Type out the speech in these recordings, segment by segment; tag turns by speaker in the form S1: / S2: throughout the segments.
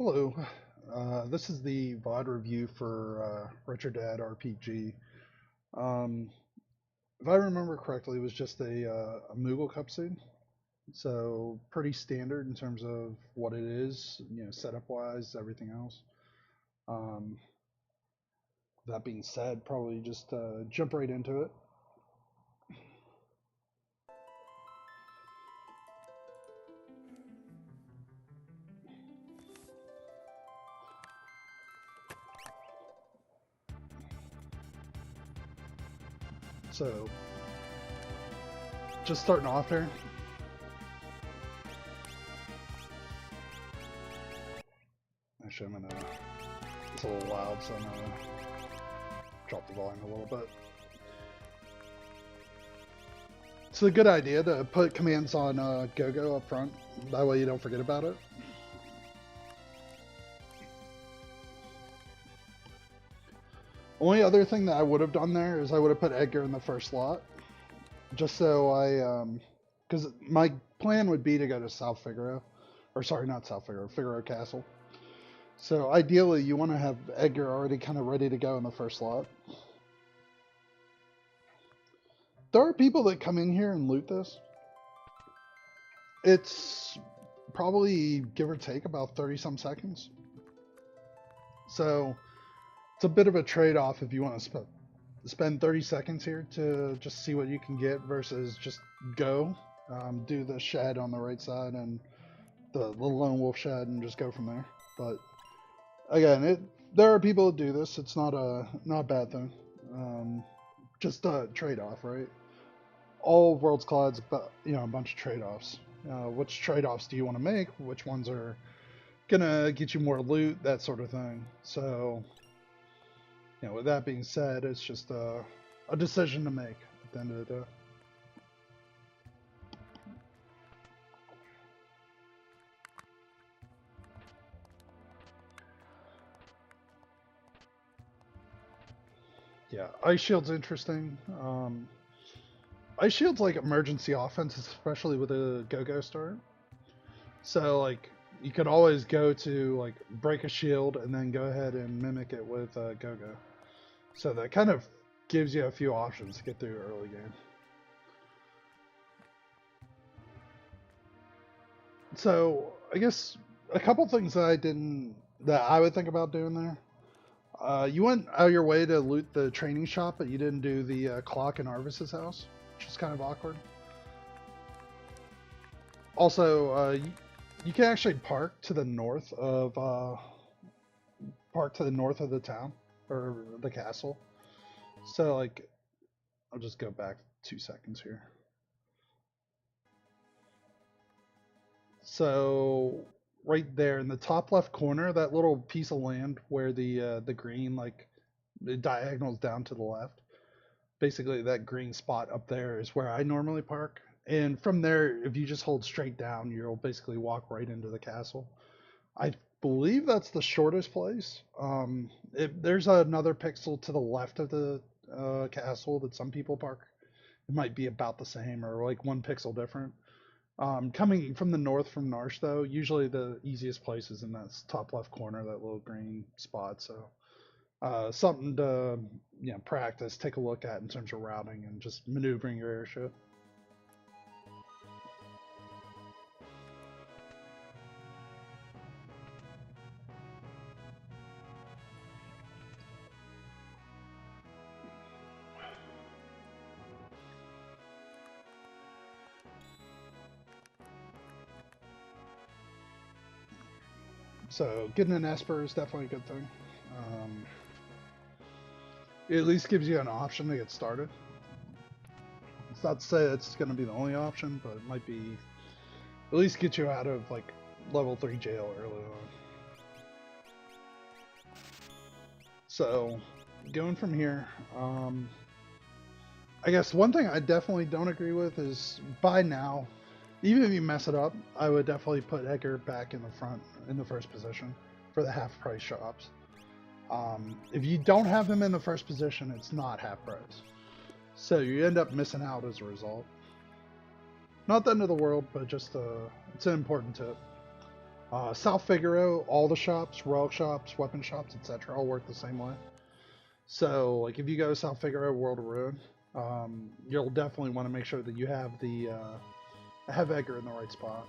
S1: Hello. This is the VOD review for RetroDadRPG. Um, if I remember correctly, it was just a Moogle cutscene, so pretty standard in terms of what it is, setup wise, everything else. Um, that being said, probably just jump right into it. So, just starting off here. Actually, it's a little loud, so I'm gonna drop the volume a little bit. It's a good idea to put commands on GoGo up front. That way you don't forget about it. Only other thing that I would have done there is I would have put Edgar in the first slot. Just so because my plan would be to go to South Figaro. Or sorry, not South Figaro, Figaro Castle. So ideally you want to have Edgar already kind of ready to go in the first slot. There are people that come in here and loot this. It's probably, give or take, about 30 some seconds. So it's a bit of a trade-off if you want to spend 30 seconds here to just see what you can get versus just go, do the shed on the right side and the lone wolf shed and just go from there. But again, there are people that do this. It's not a bad thing. Just a trade-off, right? All Worlds Collide's but a bunch of trade-offs. Which trade-offs do you want to make? Which ones are gonna get you more loot? That sort of thing. So, with that being said, it's just a decision to make at the end of the day. Yeah, Ice Shield's interesting. Ice Shield's like emergency offense, especially with a go-go start. So like you could always go to like break a shield and then go ahead and mimic it with go-go. So that kind of gives you a few options to get through early game. So I guess a couple things that I would think about doing there. You went out of your way to loot the training shop, but you didn't do the clock in Arvis's house, which is kind of awkward. Also, you can actually park to the north of the town or the castle. So like, I'll just go back 2 seconds here. So right there in the top left corner, that little piece of land where the green like it diagonals down to the left. Basically, that green spot up there is where I normally park. And from there, if you just hold straight down, you'll basically walk right into the castle. I believe that's the shortest place. There's another pixel to the left of the castle that some people park. It might be about the same or like 1 pixel different. Coming from the north from Narsh, though, usually the easiest place is in that top left corner, that little green spot. So something to practice, take a look at in terms of routing and just maneuvering your airship. So getting an Esper is definitely a good thing. It at least gives you an option to get started. It's not to say it's going to be the only option, but it might be at least get you out of like level 3 jail early on. So going from here, I guess one thing I definitely don't agree with is by now, even if you mess it up, I would definitely put Edgar back in the front in the first position for the half price shops. If you don't have him in the first position, it's not half price. So you end up missing out as a result. Not the end of the world, but just it's an important tip. South Figaro, all the shops, relic shops, weapon shops, etc., all work the same way. So, like, if you go South Figaro, World of Ruin, you'll definitely want to make sure that you have the have Edgar in the right spot.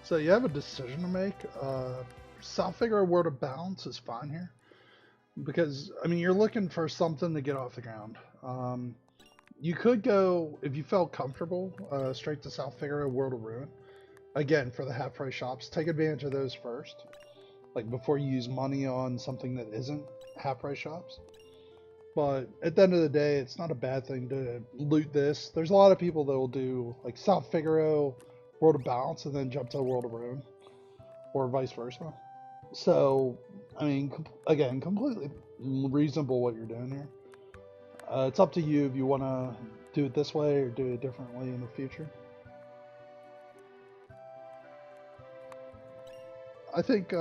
S1: So you have a decision to make. South Figaro, World of Balance is fine here because I mean you're looking for something to get off the ground. You could go if you felt comfortable straight to South Figaro, World of Ruin. Again, for the half price shops, take advantage of those first, like before you use money on something that isn't half price shops. But at the end of the day, it's not a bad thing to loot this. There's a lot of people that will do like South Figaro, World of Balance, and then jump to World of Ruin, or vice versa. So, I mean, again, completely reasonable what you're doing here. It's up to you if you want to do it this way or do it differently in the future. I think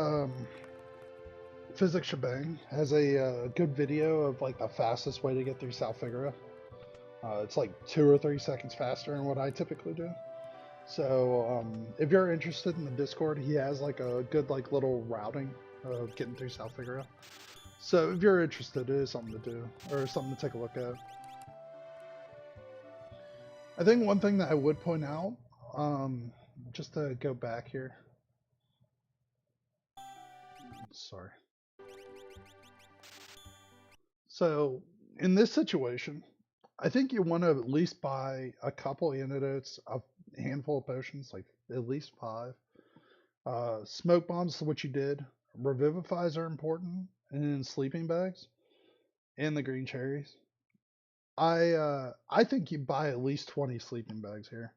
S1: Physics Shebang has a good video of like the fastest way to get through South Figaro. It's like 2 or 3 seconds faster than what I typically do. So if you're interested in the Discord, he has like a good like little routing of getting through South Figaro. So if you're interested, it is something to do or something to take a look at. I think one thing that I would point out, just to go back here. Sorry. So in this situation, I think you want to at least buy a couple antidotes, a handful of potions, like at least 5. Smoke bombs, what you did. Revivifies are important, and then sleeping bags, and the green cherries. I think you buy at least 20 sleeping bags here.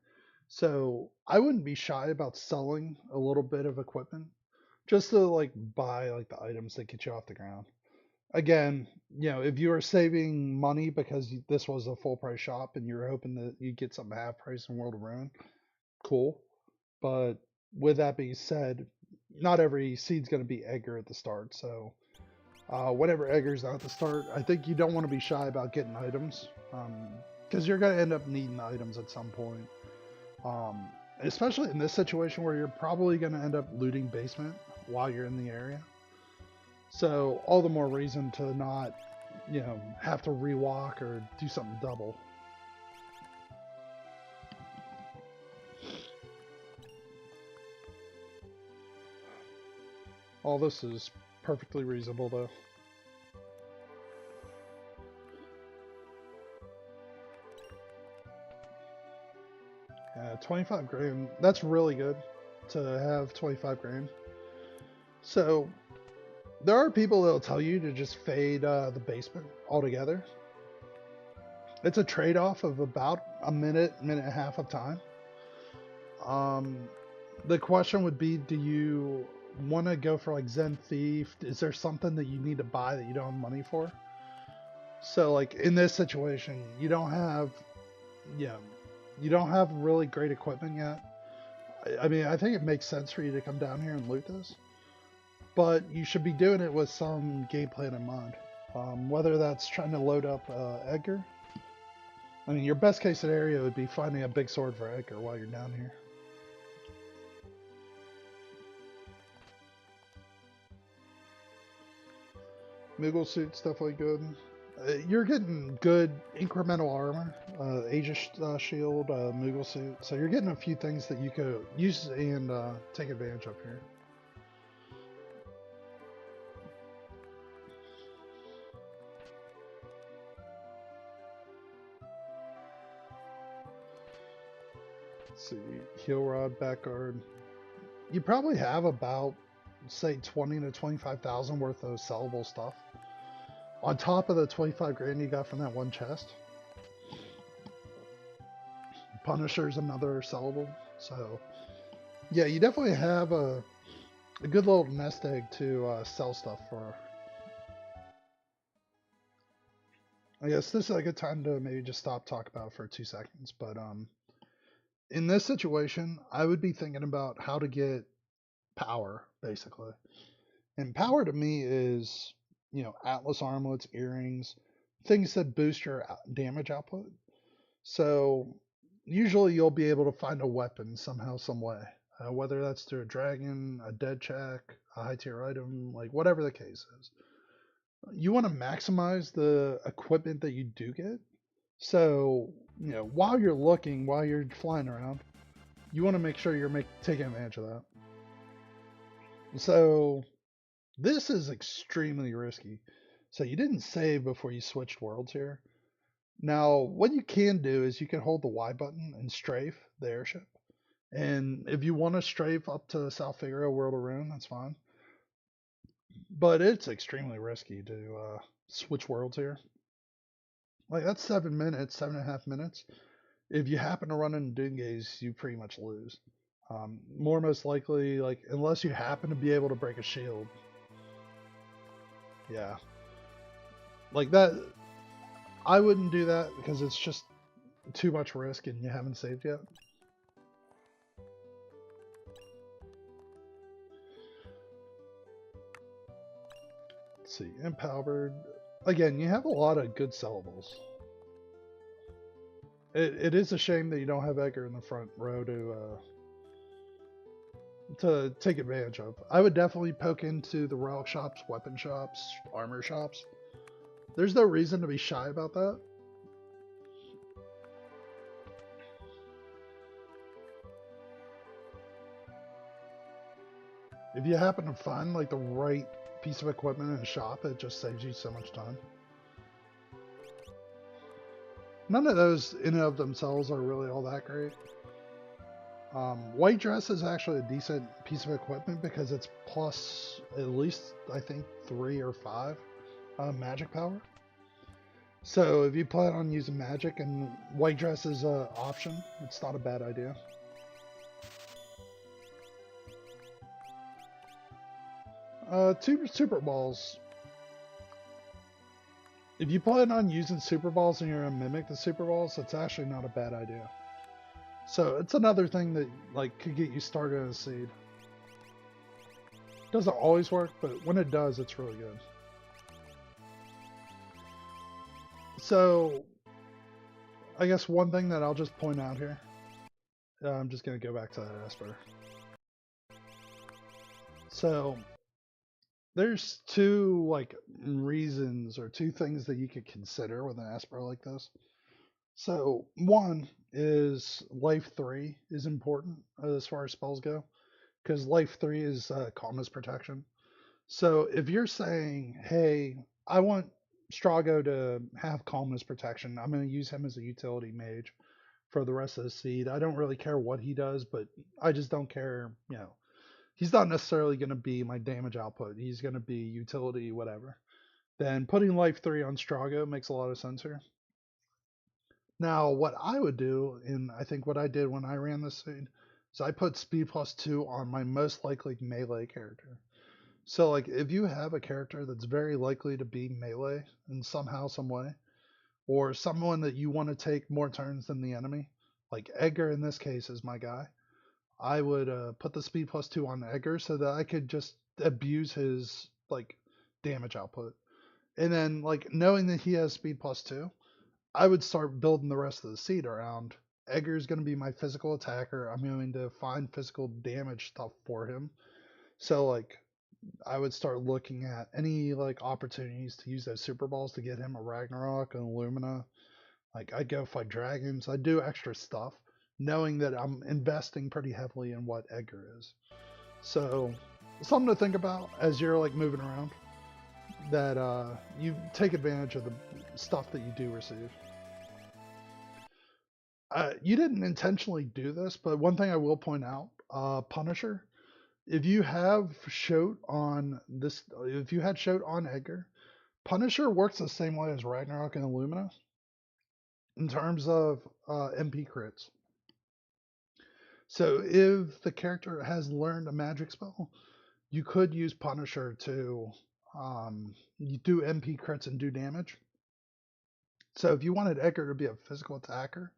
S1: So I wouldn't be shy about selling a little bit of equipment just to like buy like the items that get you off the ground. Again, if you are saving money because this was a full price shop and you're hoping that you get something half price in World of Ruin, cool. But with that being said, not every seed's going to be Edgar at the start. So whenever Edgar's not at the start, I think you don't want to be shy about getting items because you're going to end up needing items at some point. Especially in this situation where you're probably going to end up looting basement while you're in the area. So all the more reason to not, have to rewalk or do something double. All this is perfectly reasonable though. Yeah, 25 grand. That's really good to have 25 grand. So there are people that'll tell you to just fade the basement altogether. It's a trade-off of about a minute and a half of time. The question would be, do you want to go for like Zen Thief? Is there something that you need to buy that you don't have money for? So like in this situation, you don't have really great equipment yet. I mean, I think it makes sense for you to come down here and loot this, but you should be doing it with some game plan in mind. Whether that's trying to load up Edgar. I mean, your best case scenario would be finding a big sword for Edgar while you're down here. Moogle suit's definitely good. You're getting good incremental armor, Aegis shield, Moogle suit. So you're getting a few things that you could use and take advantage of here. Let's see, heal rod, back guard. You probably have about, say, 20 to 25,000 worth of sellable stuff on top of the 25 grand you got from that one chest. Punisher's another sellable. So yeah, you definitely have a good little nest egg to sell stuff for. I guess this is a good time to maybe just stop talking about it for 2 seconds. But in this situation, I would be thinking about how to get power, basically. And power to me is, Atlas armlets, earrings, things that boost your damage output. So usually you'll be able to find a weapon somehow, some way. Whether that's through a dragon, a dead check, a high tier item, like whatever the case is. You want to maximize the equipment that you do get. So, while you're looking, while you're flying around, you want to make sure you're taking advantage of that. So, this is extremely risky. So, you didn't save before you switched worlds here. Now, what you can do is you can hold the Y button and strafe the airship. And if you want to strafe up to South Figaro World of Ruin, that's fine. But it's extremely risky to switch worlds here. Like, that's 7 minutes, 7.5 minutes. If you happen to run into Doomgaze, you pretty much lose. More most likely, like, unless you happen to be able to break a shield. Yeah. Like that, I wouldn't do that because it's just too much risk and you haven't saved yet. Let's see, Empowered. Again, you have a lot of good sellables. It is a shame that you don't have Edgar in the front row to take advantage of. I would definitely poke into the relic shops, weapon shops, armor shops. There's no reason to be shy about that. If you happen to find like the right piece of equipment in a shop, it just saves you so much time. None of those in and of themselves are really all that great. White dress is actually a decent piece of equipment because it's plus at least, I think, 3 or 5 magic power. So if you plan on using magic and white dress is an option, it's not a bad idea. Two super balls. If you plan on using super balls and you're gonna mimic the super balls, that's actually not a bad idea. So it's another thing that like could get you started as a seed. Doesn't always work, but when it does, it's really good. So I guess one thing that I'll just point out here. I'm just gonna go back to that Esper. So there's two like reasons or two things that you could consider with an Esper like this. So one is life 3 is important as far as spells go, because life 3 is calmness protection. So if you're saying, hey, I want Strago to have calmness protection, I'm going to use him as a utility mage for the rest of the seed. I don't really care what he does, but I just don't care, he's not necessarily going to be my damage output. He's going to be utility, whatever. Then putting life 3 on Strago makes a lot of sense here. Now, what I would do, and I think what I did when I ran this seed, is I put speed plus 2 on my most likely melee character. So, like, if you have a character that's very likely to be melee in somehow, some way, or someone that you want to take more turns than the enemy, like Edgar in this case is my guy, I would put the speed plus 2 on Edgar so that I could just abuse his, like, damage output. And then, like, knowing that he has speed plus 2, I would start building the rest of the seed around. Edgar's going to be my physical attacker. I'm going to find physical damage stuff for him. So, like, I would start looking at any, like, opportunities to use those super balls to get him a Ragnarok, an Illumina. Like, I'd go fight dragons. I'd do extra stuff, knowing that I'm investing pretty heavily in what Edgar is. So, something to think about as you're, like, moving around. That you take advantage of the stuff that you do receive. You didn't intentionally do this, but one thing I will point out, Punisher. If you have Shoat on this, if you had Shoat on Edgar, Punisher works the same way as Ragnarok and Illumina in terms of MP crits. So if the character has learned a magic spell, you could use Punisher to you do MP crits and do damage. So if you wanted Edgar to be a physical attacker,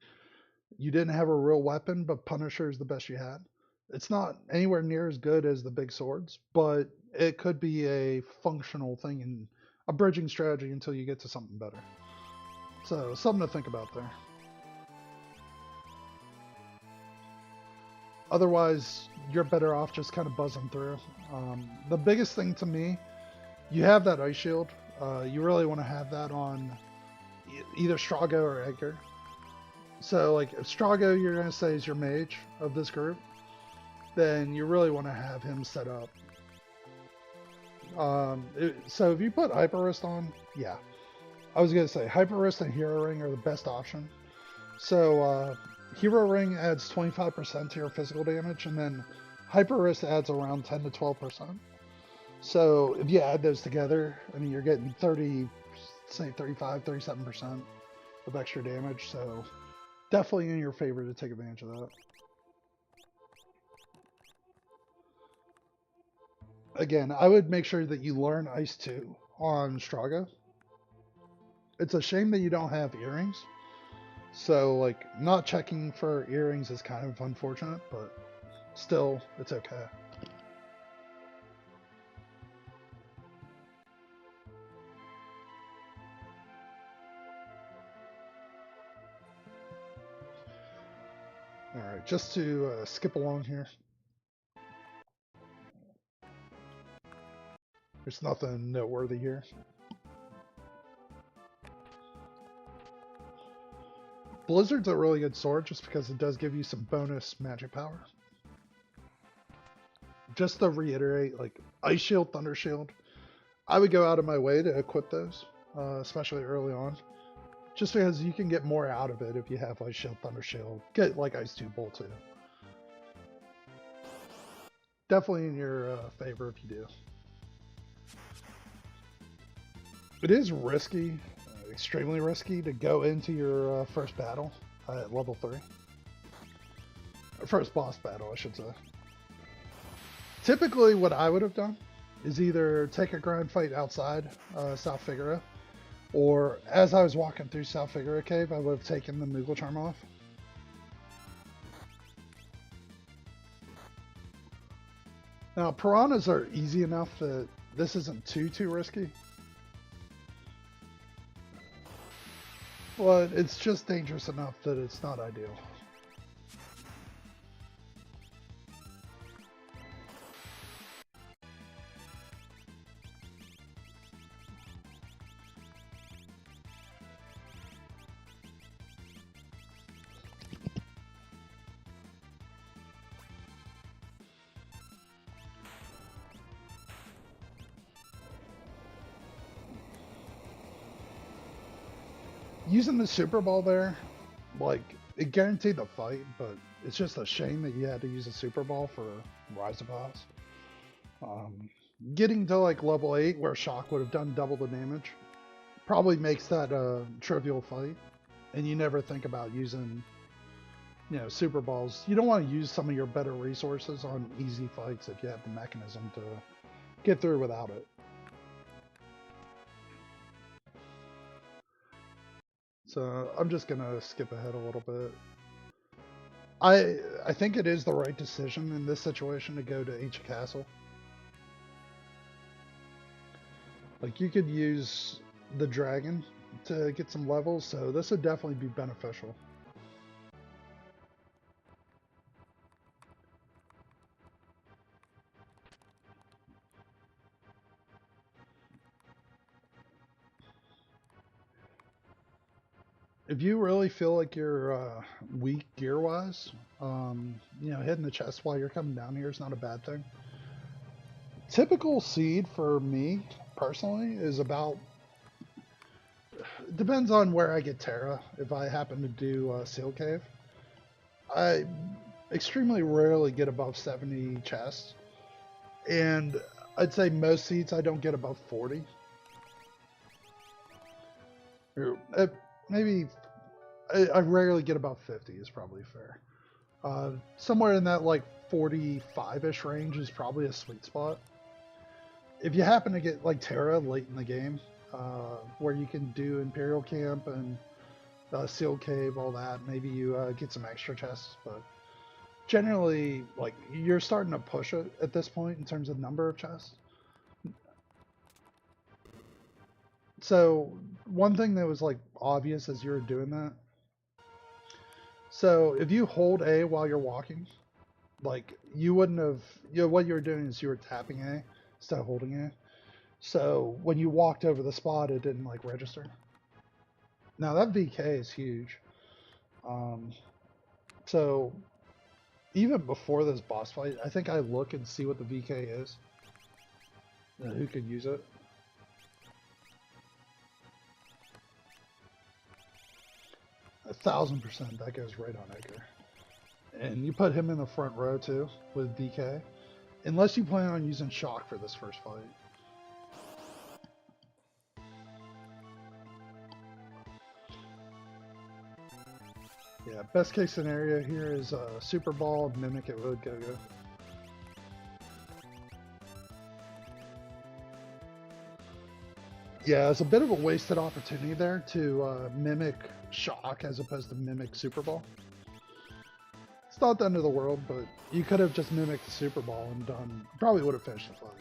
S1: you didn't have a real weapon, but Punisher is the best you had. It's not anywhere near as good as the big swords, but it could be a functional thing and a bridging strategy until you get to something better. So something to think about there. Otherwise, you're better off just kind of buzzing through. The biggest thing to me, you have that ice shield. You really want to have that on either Strago or Edgar. So, like, if Strago you're going to say is your mage of this group, then you really want to have him set up. So if you put Hyper Wrist on, yeah. I was going to say, Hyper Wrist and Hero Ring are the best option. So, Hero Ring adds 25% to your physical damage, and then Hyper Wrist adds around 10 to 12%. So if you add those together, I mean, you're getting 30, say 35, 37% of extra damage. So definitely in your favor to take advantage of that. Again, I would make sure that you learn Ice 2 on Strago. It's a shame that you don't have earrings. So, like, not checking for earrings is kind of unfortunate, but still, it's okay. Alright, just to skip along here. There's nothing noteworthy here. Blizzard's a really good sword just because it does give you some bonus magic power. Just to reiterate, like Ice Shield, Thunder Shield, I would go out of my way to equip those, especially early on. Just because you can get more out of it if you have Ice Shield, Thunder Shield. Get like Ice 2 Bolt too. Definitely in your favor if you do. It is risky, extremely risky to go into your first battle at level 3. First boss battle, I should say. Typically what I would have done is either take a grind fight outside South Figaro, or as I was walking through South Figaro Cave, I would have taken the Moogle Charm off. Now, piranhas are easy enough that this isn't too risky. But it's just dangerous enough that it's not ideal. Using the Super Ball there, like, it guaranteed the fight, but it's just a shame that you had to use a Super Ball for Rise of Oz. Getting to like level 8 where Shock would have done double the damage probably makes that a trivial fight, and you never think about using, you know, Super Balls. You don't want to use some of your better resources on easy fights if you have the mechanism to get through without it. So I'm just gonna skip ahead a little bit. I think it is the right decision in this situation to go to Ancient Castle. Like, you could use the dragon to get some levels, so this would definitely be beneficial. If you really feel like you're weak gear-wise, you know, hitting the chest while you're coming down here is not a bad thing. Typical seed for me, personally, is about... Depends on where I get Terra. If I happen to do Seal Cave, I extremely rarely get above 70 chests. And I'd say most seeds I don't get above 40. Maybe I rarely get above 50 is probably fair. Somewhere in that like 45-ish range is probably a sweet spot. If you happen to get like Terra late in the game, where you can do Imperial Camp and Sealed Cave, all that, maybe you get some extra chests, but generally, like, you're starting to push it at this point in terms of number of chests. So one thing that was like obvious as you were doing that, so if you hold A while you're walking, Like, you wouldn't have, what you were doing is you were tapping A instead of holding A. So when you walked over the spot, it didn't like register. Now that VK is huge. Um, so even before this boss fight, I think I look and see what the VK is. Who could use it? A 1000%, that goes right on Edgar. And you put him in the front row too with VK. Unless you plan on using shock for this first fight. Yeah, best case scenario here is Super Ball, mimic it with Go-Go. Yeah, it's a bit of a wasted opportunity there to mimic shock as opposed to mimic Super Ball. It's not the end of the world, but you could have just mimicked the Super Ball and done, probably would have finished the fight.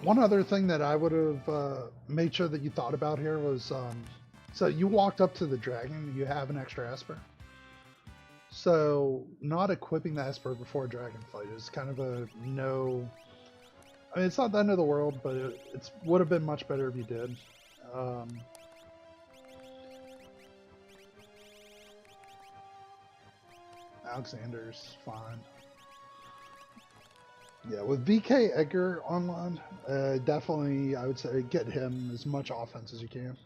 S1: One other thing that I would have made sure that you thought about here was, so you walked up to the dragon, you have an extra Esper. So not equipping the Esper before a dragon fight is kind of a no. I mean, it's not the end of the world, but it would have been much better if you did. Alexander's fine. Yeah, with VK Edgar online, definitely I would say get him as much offense as you can.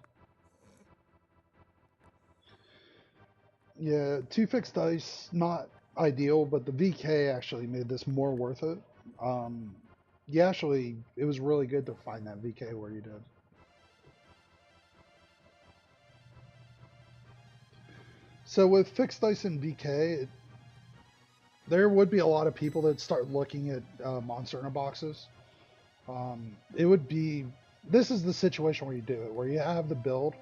S1: Yeah, 2 fixed dice, not ideal, but the VK actually made this more worth it. It was really good to find that VK where you did. So with fixed dice and VK, there would be a lot of people that start looking at Monster Hunter boxes. This is the situation where you do it, where you have the build,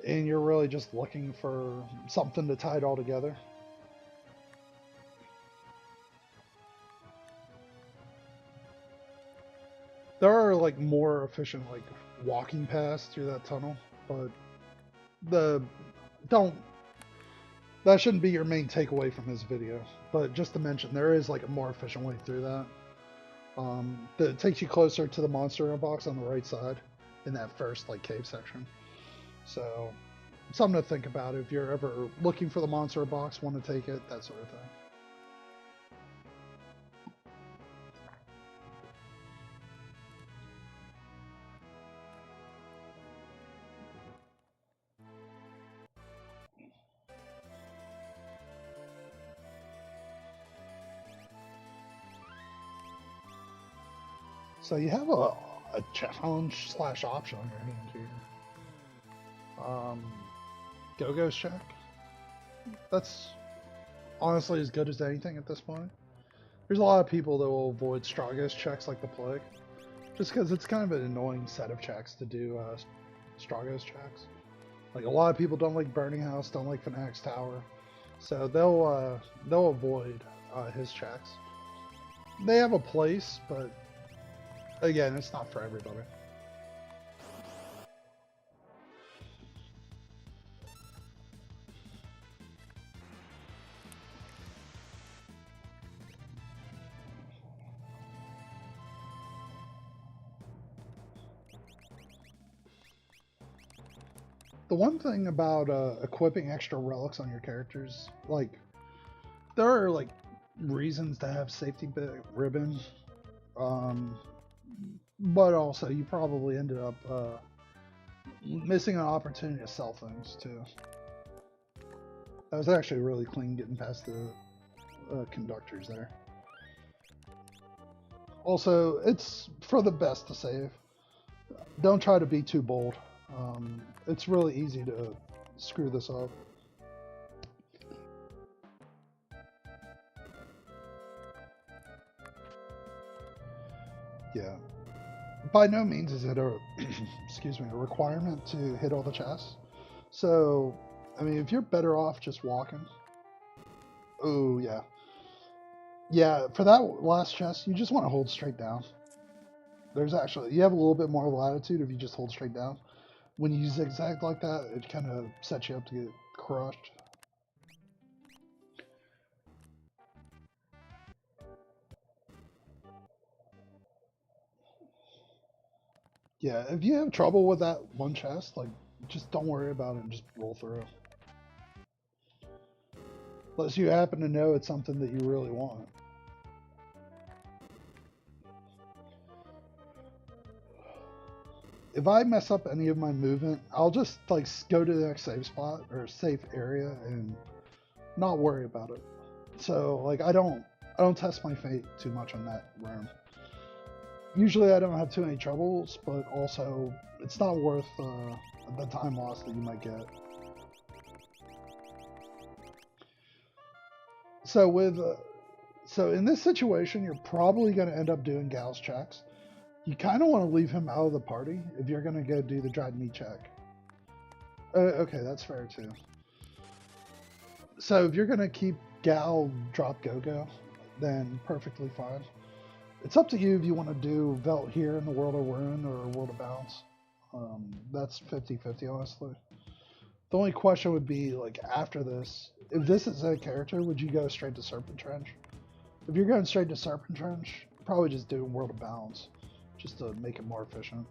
S1: and you're really just looking for something to tie it all together. There are like more efficient like walking paths through that tunnel, but that shouldn't be your main takeaway from this video. But just to mention, there is like a more efficient way through that. That takes you closer to the monster box on the right side in that first like cave section. So something to think about if you're ever looking for the monster box, want to take it, that sort of thing. So you have a challenge / option on your hand here. Go-Go's check. That's honestly as good as anything at this point. There's a lot of people that will avoid Strago's checks like the plague, just because it's kind of an annoying set of checks to do Strago's checks. Like a lot of people don't like Burning House, don't like Fanatics Tower, so they'll avoid his checks. They have a place, but again, it's not for everybody. The one thing about equipping extra relics on your characters, like, there are like reasons to have safety ribbon, but also you probably ended up missing an opportunity to sell things too. That was actually really clean getting past the conductors there. Also, it's for the best to save. Don't try to be too bold. It's really easy to screw this up. Yeah. by no means is it a excuse me, a requirement to hit all the chests. So, I mean, if you're better off just walking. Oh yeah, yeah. For that last chest, you just want to hold straight down. There's actually you have a little bit more latitude if you just hold straight down. When you zigzag like that, it kind of sets you up to get crushed. Yeah, if you have trouble with that one chest, like, just don't worry about it and just roll through. Unless you happen to know it's something that you really want. If I mess up any of my movement, I'll just like go to the next safe spot or safe area and not worry about it. So like I don't test my fate too much on that room. Usually I don't have too many troubles, but also it's not worth the time loss that you might get. So with so in this situation, you're probably going to end up doing Gal's checks. You kind of want to leave him out of the party if you're going to go do the dried meat check. Okay, that's fair too. So if you're going to keep Gal drop Go-Go, then perfectly fine. It's up to you if you want to do Velt here in the World of Ruin or World of Balance. That's 50-50, honestly. The only question would be, like, after this, if this is a character, would you go straight to Serpent Trench? If you're going straight to Serpent Trench, probably just do World of Balance, just to make it more efficient.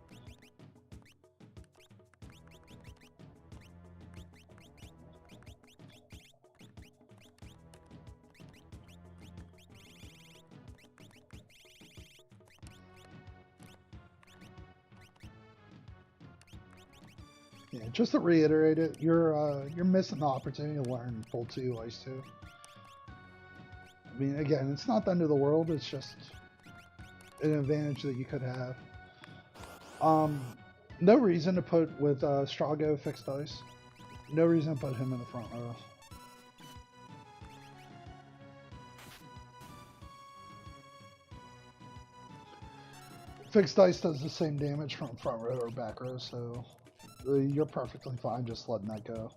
S1: Yeah, just to reiterate it, you're missing the opportunity to learn full 2 Ice 2. I mean, again, it's not the end of the world. It's just an advantage that you could have. Um, no reason to put with Strago fixed dice. No reason to put him in the front row. Fixed dice does the same damage from front row or back row, so you're perfectly fine just letting that go.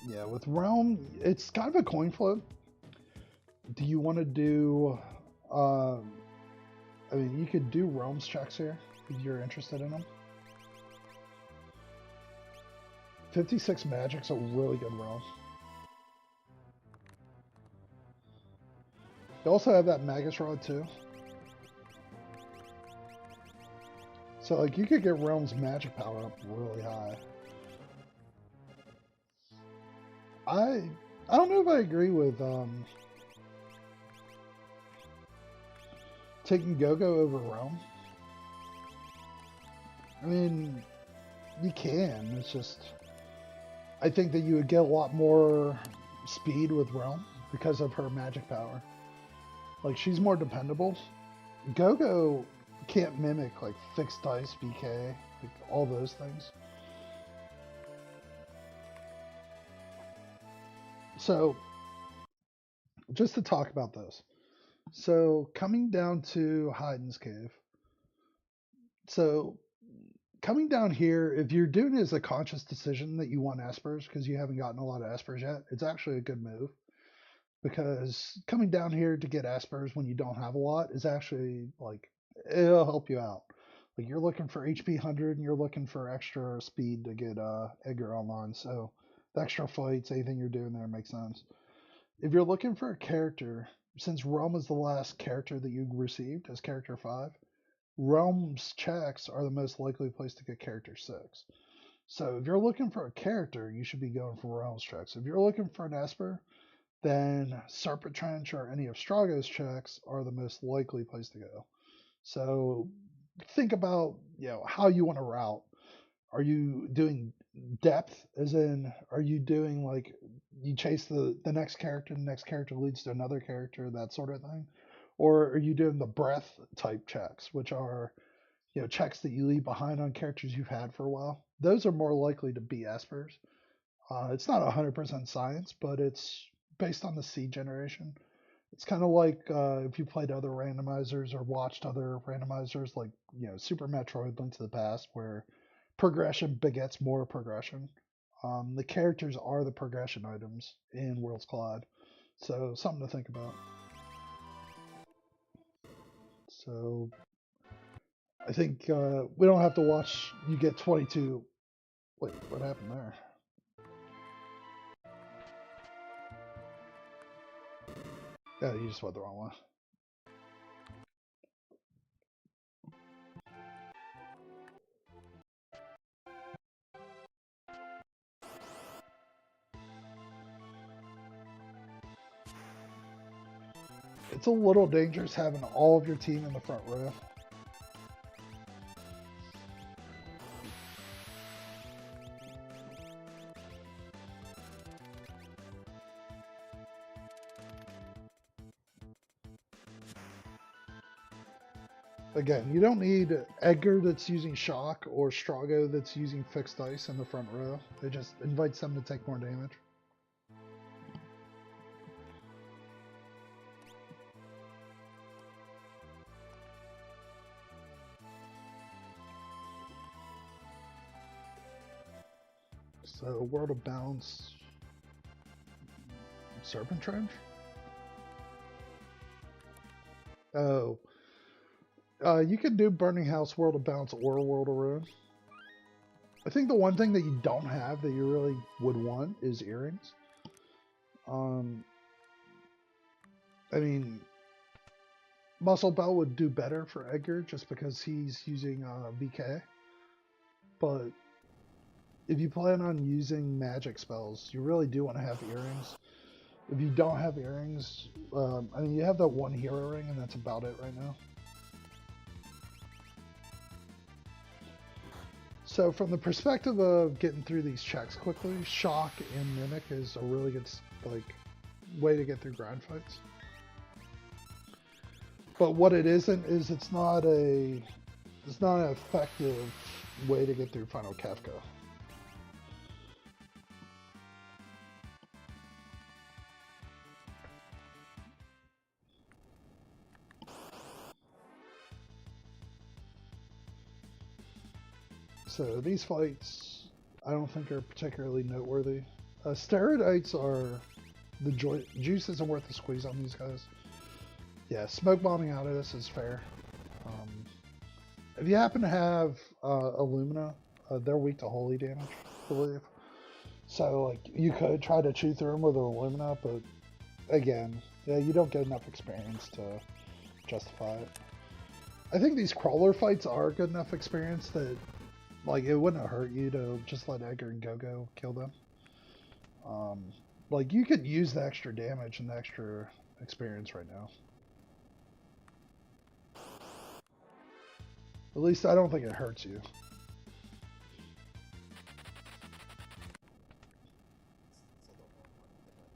S1: Yeah, with Realm, it's kind of a coin flip. Do you want to do? I mean, you could do Realms checks here if you're interested in them. 56 Magic's a really good realm. You also have that Magus Rod too. So like you could get Realm's magic power up really high. I don't know if I agree with taking Go-Go over Realm. I mean, you can. It's just I think that you would get a lot more speed with Realm because of her magic power. Like she's more dependable. Go-Go can't mimic like fixed dice, BK, like all those things. So, just to talk about this. So, coming down to Hyden's Cave. So, coming down here, if you're doing it as a conscious decision that you want Espers because you haven't gotten a lot of Espers yet, it's actually a good move. Because coming down here to get Espers when you don't have a lot is actually like it'll help you out. Like you're looking for HP 100 and you're looking for extra speed to get Edgar online. So the extra fights, anything you're doing there makes sense. If you're looking for a character, since Realm is the last character that you received as character 5, Realm's checks are the most likely place to get character 6. So if you're looking for a character, you should be going for Realm's checks. If you're looking for an Esper, then Serpent Trench or any of Strago's checks are the most likely place to go. So think about how you want to route. Are you doing depth, as in are you doing like you chase the next character leads to another character, that sort of thing? Or are you doing the breath type checks, which are checks that you leave behind on characters you've had for a while? Those are more likely to be espers. It's not 100% science, but it's based on the seed generation. It's kind of like if you played other randomizers or watched other randomizers, like Super Metroid: Link to the Past, where progression begets more progression. The characters are the progression items in Worlds Collide, so something to think about. So I think we don't have to watch you get 22. Wait, what happened there? Yeah, you just went the wrong way. It's a little dangerous having all of your team in the front row. Again, you don't need Edgar that's using shock or Strago that's using fixed dice in the front row. It just invites them to take more damage. So, World of Bounce, Serpent Trench? Oh. You can do Burning House, World of Bounce, or World of Ruin. I think the one thing that you don't have that you really would want is earrings. I mean, Muscle Belt would do better for Edgar just because he's using VK. But if you plan on using magic spells, you really do want to have earrings. If you don't have earrings, I mean, you have that one hero ring, and that's about it right now. So from the perspective of getting through these checks quickly, Shock and Mimic is a really good way to get through grind fights. But what it isn't is it's not an effective way to get through Final Kefka. So these fights, I don't think are particularly noteworthy. Steroidites are juice isn't worth the squeeze on these guys. Yeah, smoke bombing out of this is fair. If you happen to have Illumina, they're weak to holy damage, I believe. So like you could try to chew through them with Illumina, but again, yeah, you don't get enough experience to justify it. I think these crawler fights are good enough experience that like it wouldn't hurt you to just let Edgar and Go-Go kill them. Like you could use the extra damage and the extra experience right now. At least I don't think it hurts you.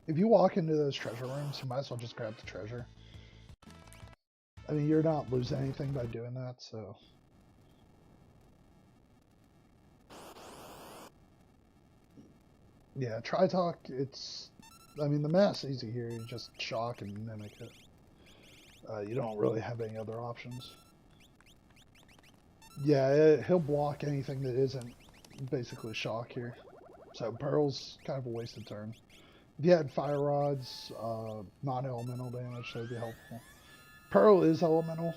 S1: If you walk into those treasure rooms, you might as well just grab the treasure. I mean, you're not losing anything by doing that, so. Yeah, Tri-Talk, I mean, the math's easy here. You just shock and mimic it. You don't really have any other options. Yeah, he'll block anything that isn't basically shock here. So Pearl's kind of a wasted turn. If you had Fire Rods, non-elemental damage, that would be helpful. Pearl is elemental,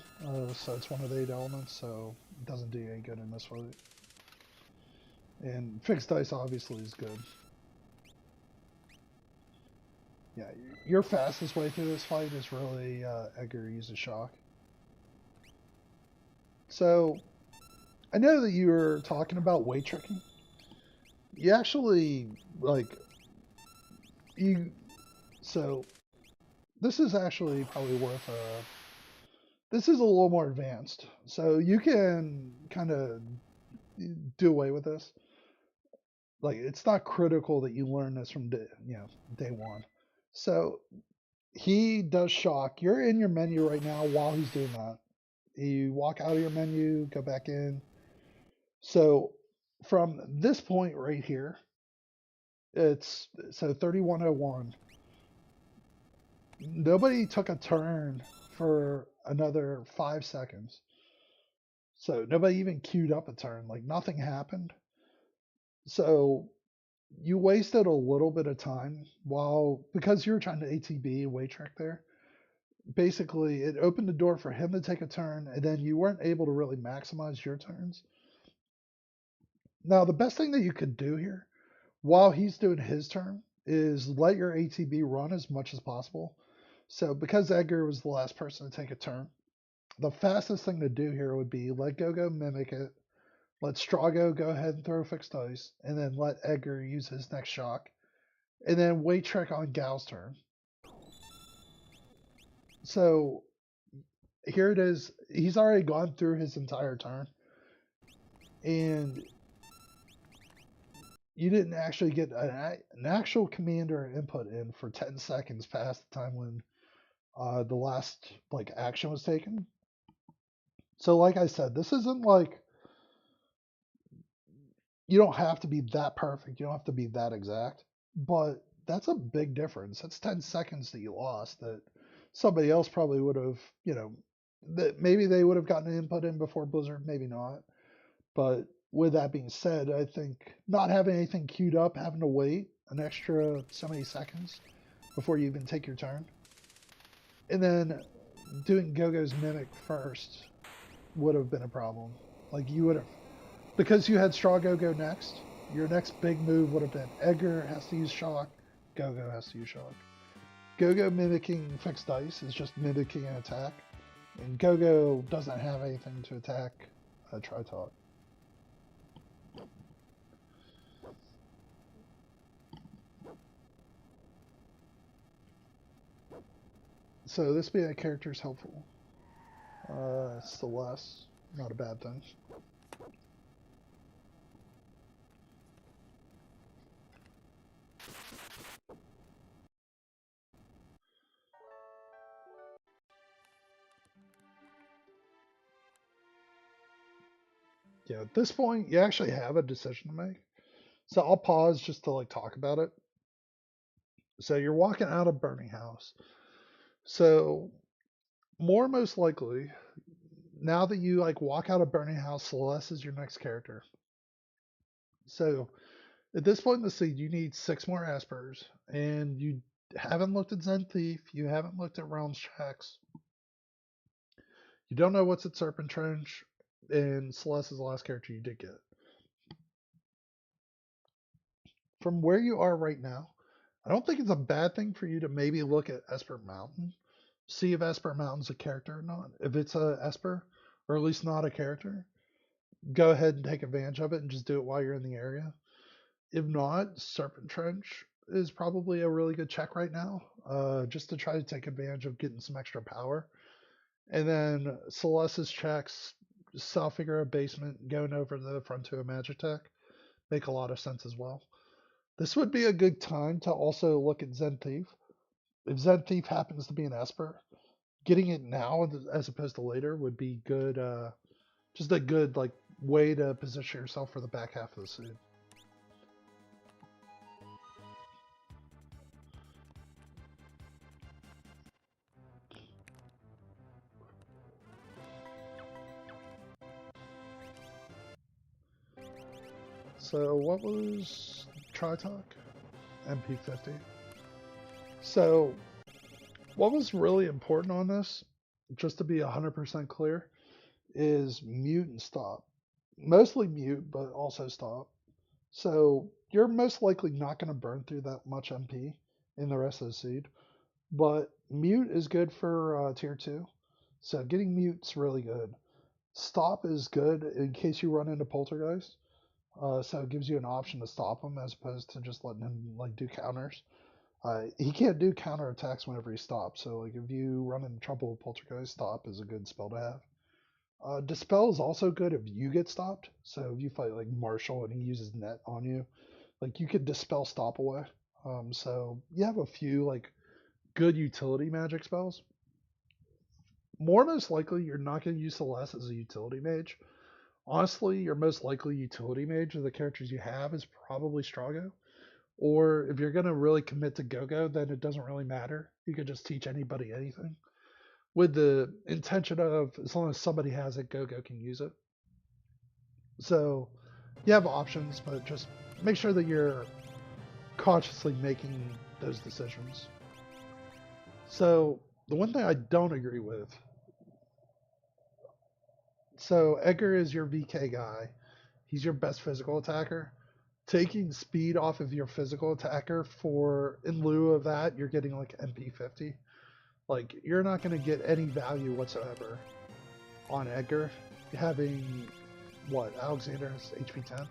S1: so it's one of the 8 elements, so it doesn't do any good in this fight. And fixed dice obviously is good. Yeah, your fastest way through this fight is really Edgar uses shock. So, I know that you were talking about weight tricking. You actually, so this is actually probably worth this is a little more advanced. So you can kind of do away with this. Like, it's not critical that you learn this from day one. So he does shock. You're in your menu right now while he's doing that. You walk out of your menu, go back in. So from this point right here, it's so 3101. nobody took a turn for another 5 seconds. So nobody even queued up a turn. Like nothing happened. So you wasted a little bit of time while because you were trying to ATB wait trick there. Basically, it opened the door for him to take a turn, and then you weren't able to really maximize your turns. Now, the best thing that you could do here while he's doing his turn is let your ATB run as much as possible. So, because Edgar was the last person to take a turn, the fastest thing to do here would be let Gogo mimic it, let Strago go ahead and throw fixed dice, and then let Edgar use his next shock, and then wait trick on Gal's turn. So here it is. He's already gone through his entire turn, and you didn't actually get an actual command or input in for 10 seconds past the time when the last like action was taken. So like I said, this isn't like you don't have to be that perfect. You don't have to be that exact. But that's a big difference. That's 10 seconds that you lost that somebody else probably would have, that maybe they would have gotten an input in before Blizzard, maybe not. But with that being said, I think not having anything queued up, having to wait an extra so many seconds before you even take your turn, and then doing Gogo's mimic first would have been a problem. Like you would have, because you had Straw Go next. Your next big move would have been Edgar has to use shock, Gogo has to use shock. Gogo mimicking fixed dice is just mimicking an attack, and Gogo doesn't have anything to attack a Tritalk. So this being a character is helpful. Still less, not a bad thing. Yeah, at this point, you actually have a decision to make. So I'll pause just to like talk about it. So you're walking out of Burning House. So more most likely, now that you like walk out of Burning House, Celeste is your next character. So at this point in the seed, you need 6 more Espers, and you haven't looked at Zen Thief, you haven't looked at Realms checks, you don't know what's at Serpent Trench, and Celeste is the last character you did get. From where you are right now, I don't think it's a bad thing for you to maybe look at Esper Mountain, see if Esper Mountain's a character or not. If it's a Esper, or at least not a character, go ahead and take advantage of it and just do it while you're in the area. If not, Serpent Trench is probably a really good check right now, just to try to take advantage of getting some extra power. And then Celeste's checks, South Figure Basement, going over the front to a Magic Tech, make a lot of sense as well. This would be a good time to also look at Zen Thief. If Zen Thief happens to be an Esper, getting it now as opposed to later would be good. Just a good like way to position yourself for the back half of the season. So what was Tritalk? MP50. So what was really important on this, just to be 100% clear, is mute and stop. Mostly mute, but also stop. So you're most likely not going to burn through that much MP in the rest of the seed. But mute is good for tier 2. So getting mute's really good. Stop is good in case you run into poltergeist. So it gives you an option to stop him as opposed to just letting him like do counters. He can't do counter attacks whenever he stops. So like if you run into trouble with poltergeist, stop is a good spell to have. Dispel is also good if you get stopped. So if you fight like Marshall and he uses net on you, like you could dispel stop away. So you have a few like good utility magic spells. More most likely, you're not going to use Celeste as a utility mage. Honestly, your most likely utility mage of the characters you have is probably Strago. Or if you're gonna really commit to go-go, then it doesn't really matter. You could just teach anybody anything with the intention of as long as somebody has it, go-go can use it. So you have options, but just make sure that you're consciously making those decisions. So the one thing I don't agree with, so Edgar is your VK guy. He's your best physical attacker. Taking speed off of your physical attacker for in lieu of that, you're getting like MP50. Like you're not going to get any value whatsoever on Edgar having what Alexander's HP 10.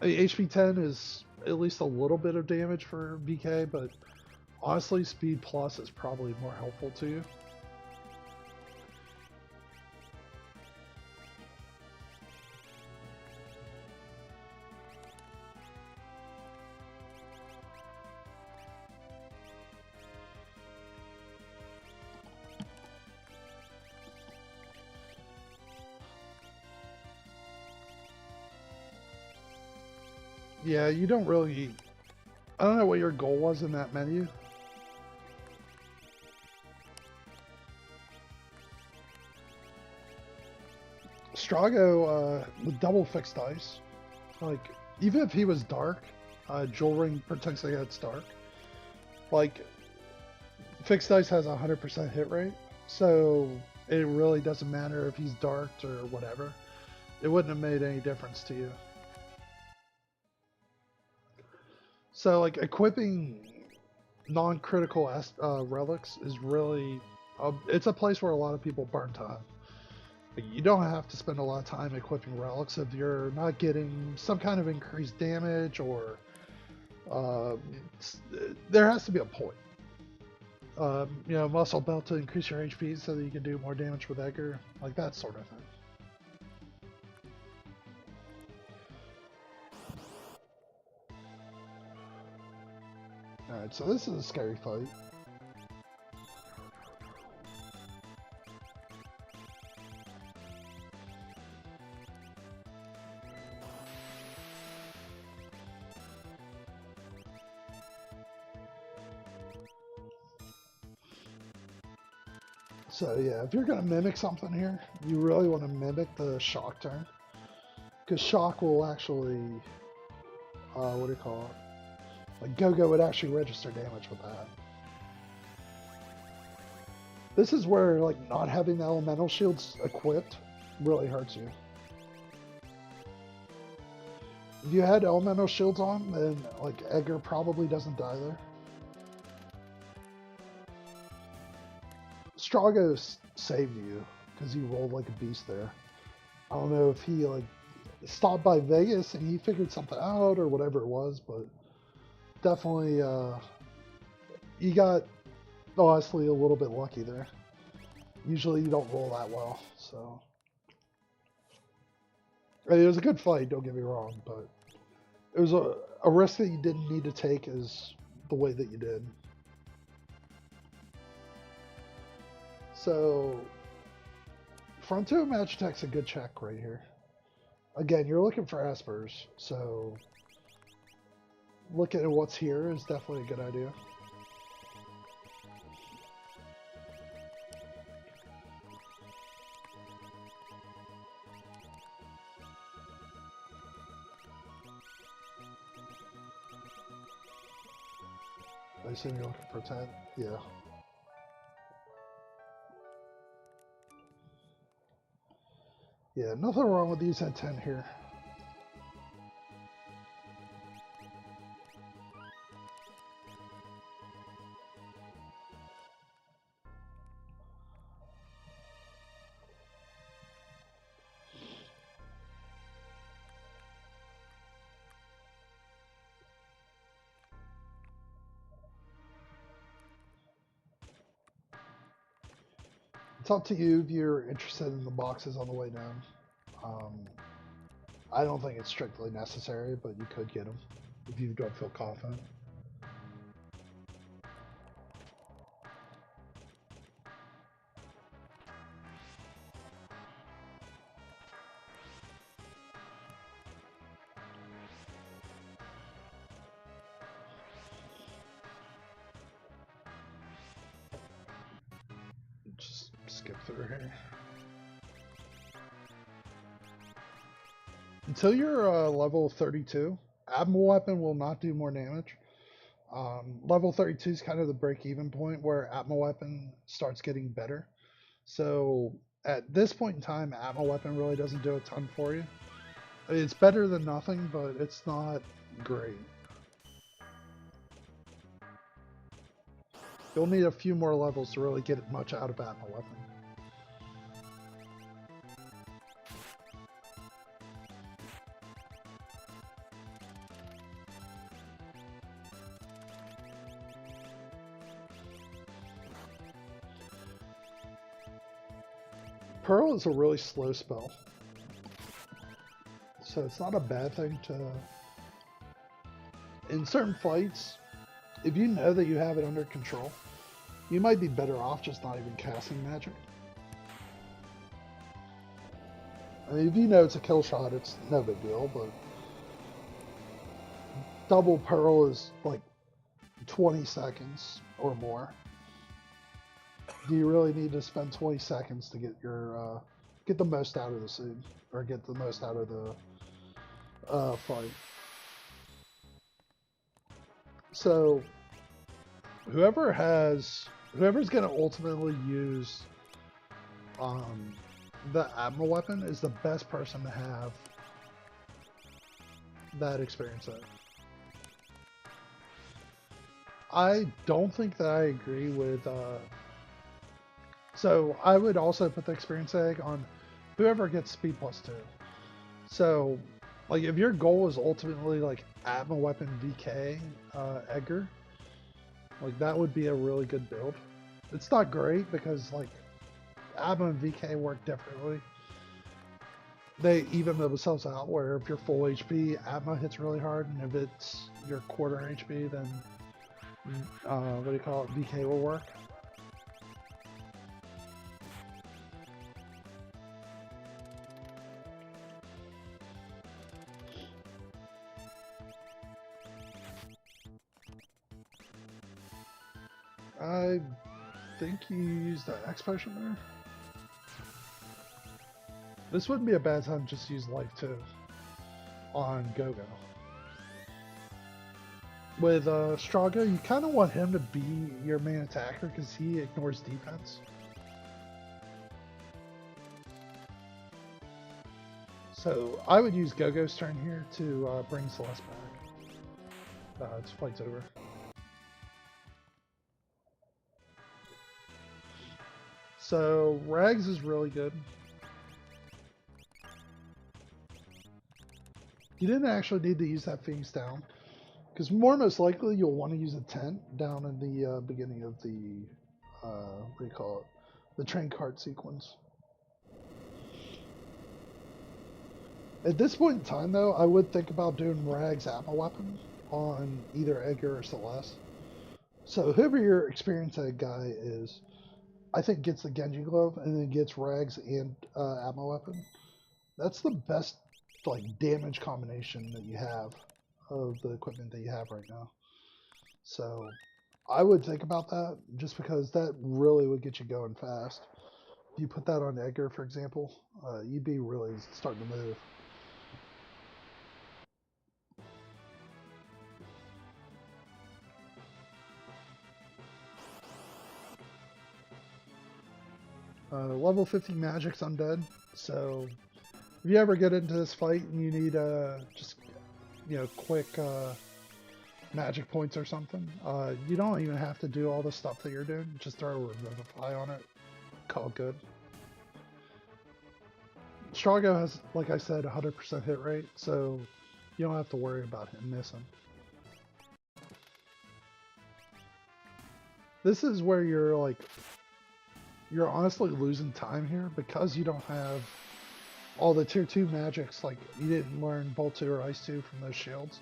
S1: HP 10 is at least a little bit of damage for VK, but honestly, speed plus is probably more helpful to you. Yeah, you don't really... I don't know what your goal was in that menu. Strago, with double fixed dice, like, even if he was dark, Jewel Ring protects against dark. Like, fixed dice has a 100% hit rate, so it really doesn't matter if he's darked or whatever. It wouldn't have made any difference to you. So, like, equipping non-critical relics is really... it's a place where a lot of people burn time. But you don't have to spend a lot of time equipping relics if you're not getting some kind of increased damage or... there has to be a point. You know, muscle belt to increase your HP so that you can do more damage with Edgar. Like, that sort of thing. Alright, so this is a scary fight. So yeah, if you're going to mimic something here, you really want to mimic the shock turn. Because shock will actually, what do you call it? Like Go-Go would actually register damage with that. This is where like not having the elemental shields equipped really hurts you. If you had elemental shields on, then like Edgar probably doesn't die there. Strago saved you because he rolled like a beast there. I don't know if he like stopped by Vegas and he figured something out or whatever it was, but definitely you got honestly a little bit lucky there. Usually you don't roll that well, so I mean, it was a good fight, don't get me wrong, but it was a risk that you didn't need to take is the way that you did. So front two match attack's a good check right here. Again, you're looking for espers, so looking at what's here is definitely a good idea. I assume you're looking for 10? Yeah. Yeah, nothing wrong with these at 10 here. It's up to you if you're interested in the boxes on the way down. I don't think it's strictly necessary, but you could get them if you don't feel confident. skip through here. Until you're level 32, Admiral Weapon will not do more damage. Level 32 is kind of the break-even point where Admiral Weapon starts getting better. So at this point in time, Admiral Weapon really doesn't do a ton for you. It's better than nothing, but it's not great. You'll need a few more levels to really get much out of Admiral Weapon. Pearl is a really slow spell, so it's not a bad thing to... In certain fights, if you know that you have it under control, you might be better off just not even casting magic. I mean, if you know it's a kill shot, it's no big deal, but double Pearl is like 20 seconds or more. Do you really need to spend 20 seconds to get your get the most out of the scene, or get the most out of the fight? So whoever's going to ultimately use the Admiral Weapon is the best person to have that experience at. I don't think that I agree with so I would also put the experience egg on whoever gets speed +2. So, like, if your goal is ultimately like Admiral Weapon VK Edgar, like that would be a really good build. It's not great because like Admiral and VK work differently. They even themselves out where if you're full HP, Admiral hits really hard, and if it's your quarter HP, then what do you call it? VK will work. I think you used the X potion there. This wouldn't be a bad time to just use Life 2 on Go-Go. With Strago, you kind of want him to be your main attacker because he ignores defense. So I would use Go-Go's turn here to bring Celeste back. Its fight's over. So Rags is really good. You didn't actually need to use that Phoenix down, because most likely you'll want to use a tent down in the beginning of the what do you call it? The train cart sequence. At this point in time, though, I would think about doing Rags Admiral Weapon on either Edgar or Celeste. So whoever your experience egg guy is, I think gets the Genji Glove and then gets Rags and Admiral Weapon. That's the best like damage combination that you have of the equipment that you have right now. So I would think about that just because that really would get you going fast. If you put that on Edgar, for example, you'd be really starting to move. Level 50 magic's undead, so if you ever get into this fight and you need just quick magic points or something, you don't even have to do all the stuff that you're doing. Just throw a Revivify on it, call it good. Strago has, like I said, 100% hit rate, so you don't have to worry about him missing. This is where you're honestly losing time here because you don't have all the tier 2 magics. Like, you didn't learn Bolt 2 or Ice 2 from those shields.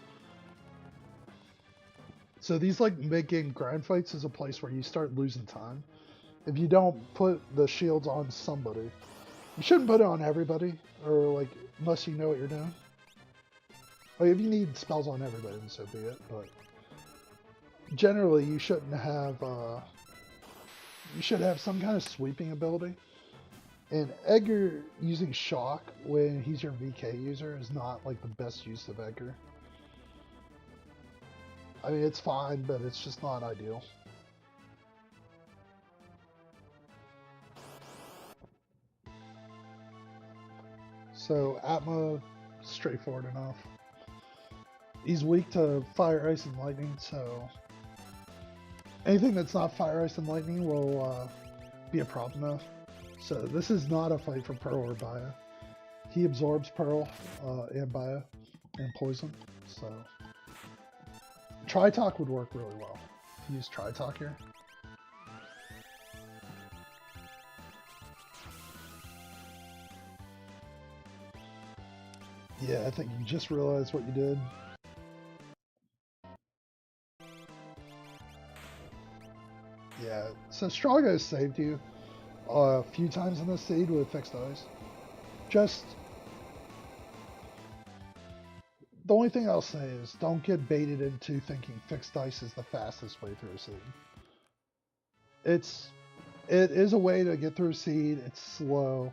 S1: So these like mid-game grind fights is a place where you start losing time. If you don't put the shields on somebody, you shouldn't put it on everybody, or like unless you know what you're doing. Like if you need spells on everybody, then so be it. But generally, you shouldn't have you should have some kind of sweeping ability. And Edgar using shock when he's your VK user is not like the best use of Edgar. I mean, it's fine, but it's just not ideal. So Atma, straightforward enough. He's weak to fire, ice, and lightning, so anything that's not fire, ice, and lightning will be a problem enough. So this is not a fight for Pearl or Baya. He absorbs Pearl and Baya and poison, so Tri-Talk would work really well. Use Tri-Talk here. Yeah, I think you just realized what you did. Yeah, so Strago saved you a few times in this seed with fixed ice. Just the only thing I'll say is don't get baited into thinking fixed ice is the fastest way through a seed. It is a way to get through a seed. It's slow,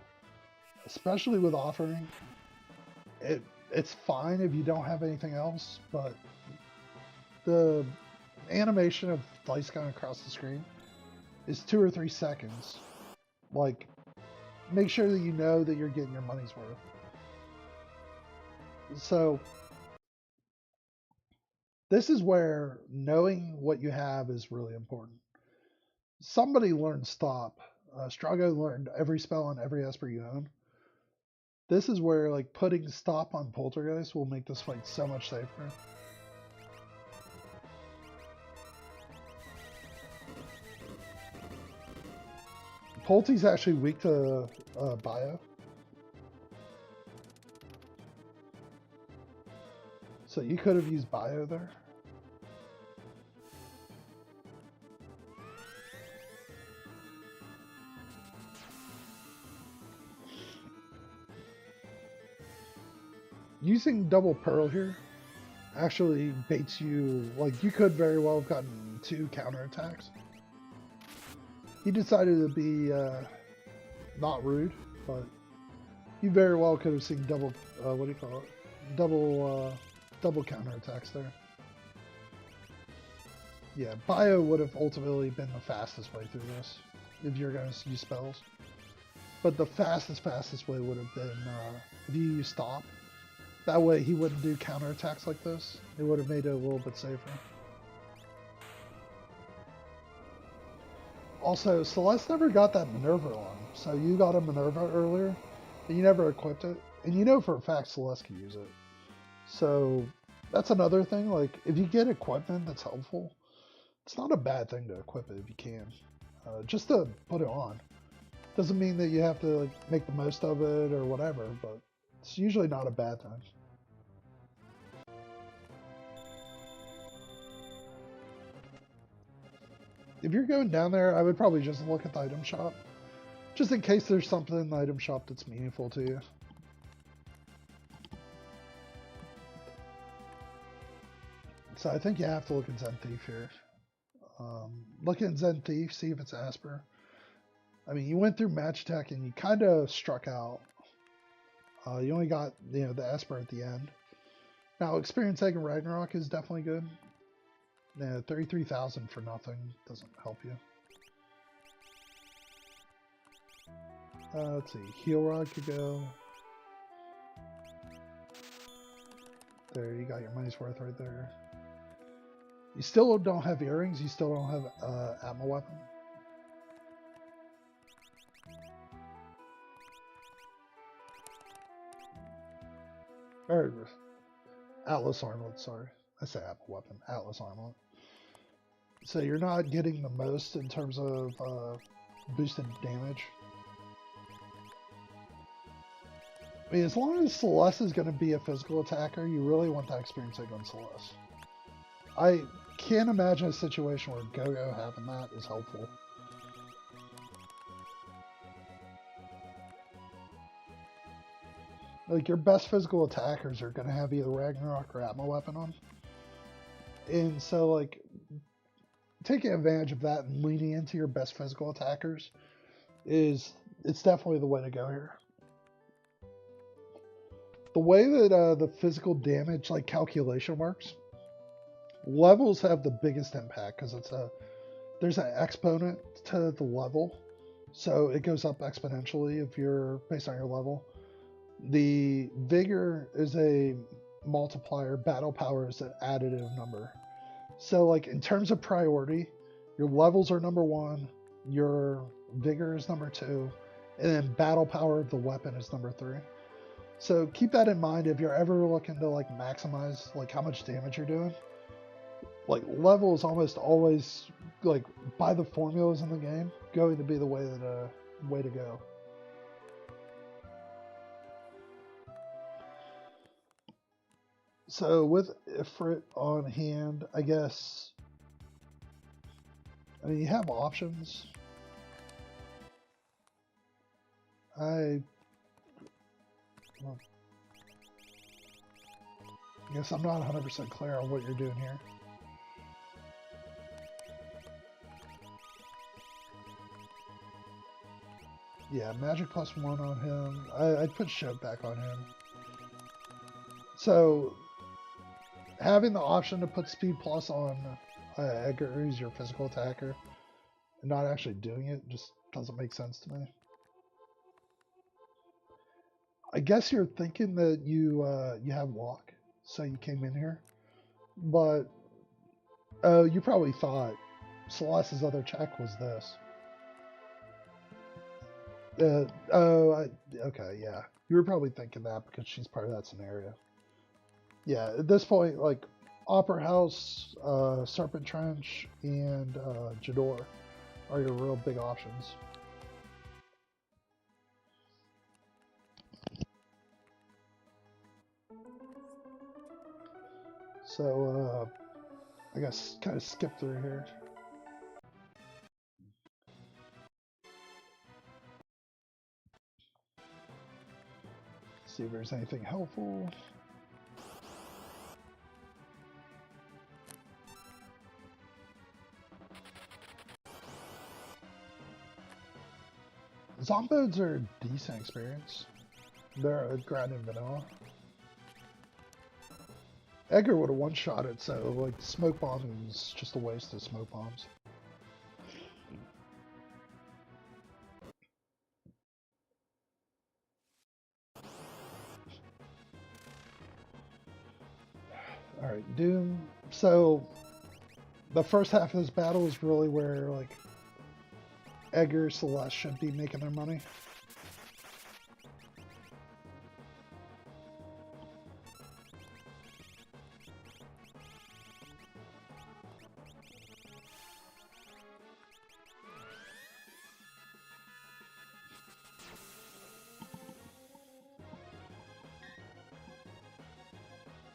S1: especially with offering. It's fine if you don't have anything else, but the animation of dice going across the screen is 2 or 3 seconds. Like, make sure that you know that you're getting your money's worth. So this is where knowing what you have is really important. Somebody learned stop. Strago learned every spell on every Esper you own. This is where like putting stop on Poltergeist will make this fight so much safer. Polty's actually weak to bio. So you could have used bio there. Using double Pearl here actually baits you. Like, you could very well have gotten 2 counterattacks. He decided to be not rude, but you very well could have seen double, what do you call it? Double counterattacks there. Yeah, bio would have ultimately been the fastest way through this if you're going to use spells. But the fastest way would have been if you use stop. That way he wouldn't do counterattacks like this. It would have made it a little bit safer. Also, Celeste never got that Minerva on. So you got a Minerva earlier, but you never equipped it. And you know for a fact Celeste can use it. So that's another thing. Like, if you get equipment that's helpful, it's not a bad thing to equip it if you can. Just to put it on. Doesn't mean that you have to like, make the most of it or whatever, but it's usually not a bad thing. If you're going down there, I would probably just look at the item shop. Just in case there's something in the item shop that's meaningful to you. So I think you have to look at Zen Thief here. Look at Zen Thief, see if it's Asper. I mean, you went through Match Tech and you kind of struck out. You only got, the Esper at the end. Now, Experience Egg and Ragnarok is definitely good. Yeah, 33,000 for nothing doesn't help you. Let's see, Heal Rod could go. There, you got your money's worth right there. You still don't have earrings, you still don't have Atma weapon. Or Atlas Armlet, sorry. I say Atma weapon, Atlas Armlet. So you're not getting the most in terms of boosted damage. I mean, as long as Celeste is going to be a physical attacker, you really want that experience egg on Celeste. I can't imagine a situation where Go-Go having that is helpful. Like, your best physical attackers are going to have either Ragnarok or Atma weapon on. And so, like, taking advantage of that and leaning into your best physical attackers it's definitely the way to go here. The way that the physical damage like calculation works, levels have the biggest impact because there's an exponent to the level, so it goes up exponentially if you're based on your level. The vigor is a multiplier, battle power is an additive number. So like in terms of priority, your levels are number 1, your vigor is number 2, and then battle power of the weapon is number 3. So keep that in mind if you're ever looking to like maximize like how much damage you're doing. Like level is almost always, like by the formulas in the game, going to be the way to go. So with Ifrit on hand, I guess, I mean, you have options. I guess I'm not 100% clear on what you're doing here. Yeah, magic +1 on him. I'd put Shout back on him. So, having the option to put speed plus on Edgar, who's your physical attacker, and not actually doing it just doesn't make sense to me. I guess you're thinking that you have luck, so you came in here, but you probably thought Celeste's other check was this. Okay, yeah. You were probably thinking that because she's part of that scenario. Yeah, at this point, like, Opera House, Serpent Trench, and Jador are your real big options. So, I guess kind of skip through here. See if there's anything helpful. Zombodes are a decent experience. They're a grind in vanilla. Edgar would have one-shot it, so like smoke bomb is just a waste of smoke bombs. Alright, Doom. So the first half of this battle is really where like Edgar, Celeste should be making their money.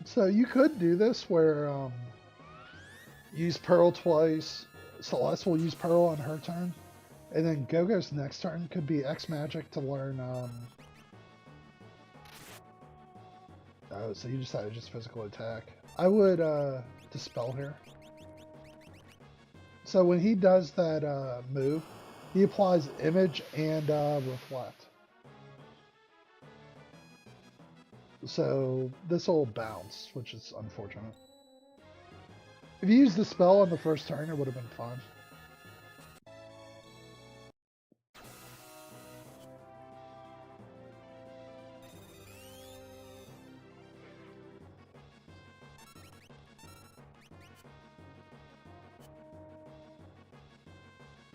S1: So you could do this where use Pearl twice, Celeste will use Pearl on her turn, and then Gogo's next turn could be X Magic to learn oh, so you decided just physical attack. I would Dispel here. So when he does that move, he applies Image and Reflect. So this will bounce, which is unfortunate. If you used the spell on the first turn, it would have been fine.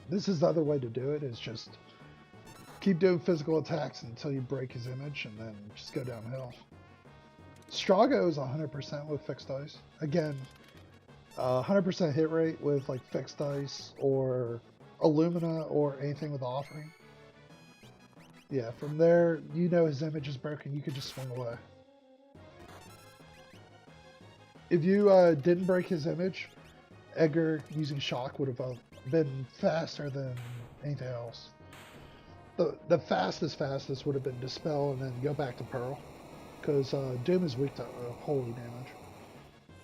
S1: This is the other way to do it, is just keep doing physical attacks until you break his image and then just go downhill. Strago is 100% with fixed dice. Again, 100% hit rate with like fixed dice or Illumina or anything with offering. Yeah, from there, you know his image is broken, you could just swing away. If you didn't break his image, Edgar using shock would have been faster than anything else. The fastest would have been Dispel and then go back to Pearl, because Doom is weak to holy damage.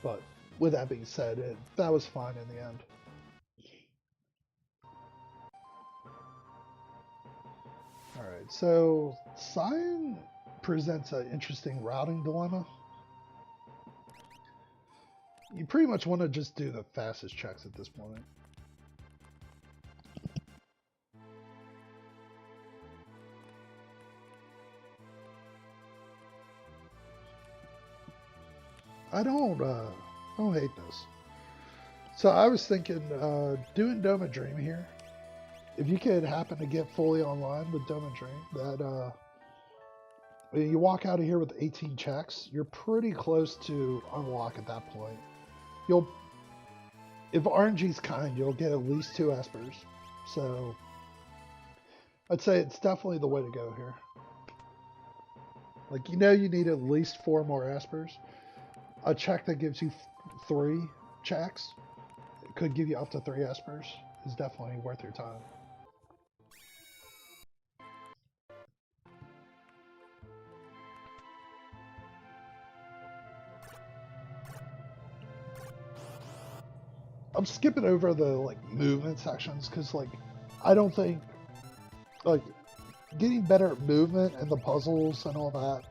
S1: But with that being said, that was fine in the end. so Cyan presents an interesting routing dilemma. You pretty much want to just do the fastest checks at this point. I don't hate this. So I was thinking, doing Dome of Dream here. If you could happen to get fully online with Dome of Dream, that you walk out of here with 18 checks, you're pretty close to unlock at that point. If RNG's kind, you'll get at least 2 espers. So I'd say it's definitely the way to go here. Like, you know, you need at least 4 more espers. A check that gives you 3 checks, it could give you up to 3 espers, is definitely worth your time. I'm skipping over the like movement sections because like I don't think like getting better at movement and the puzzles and all that,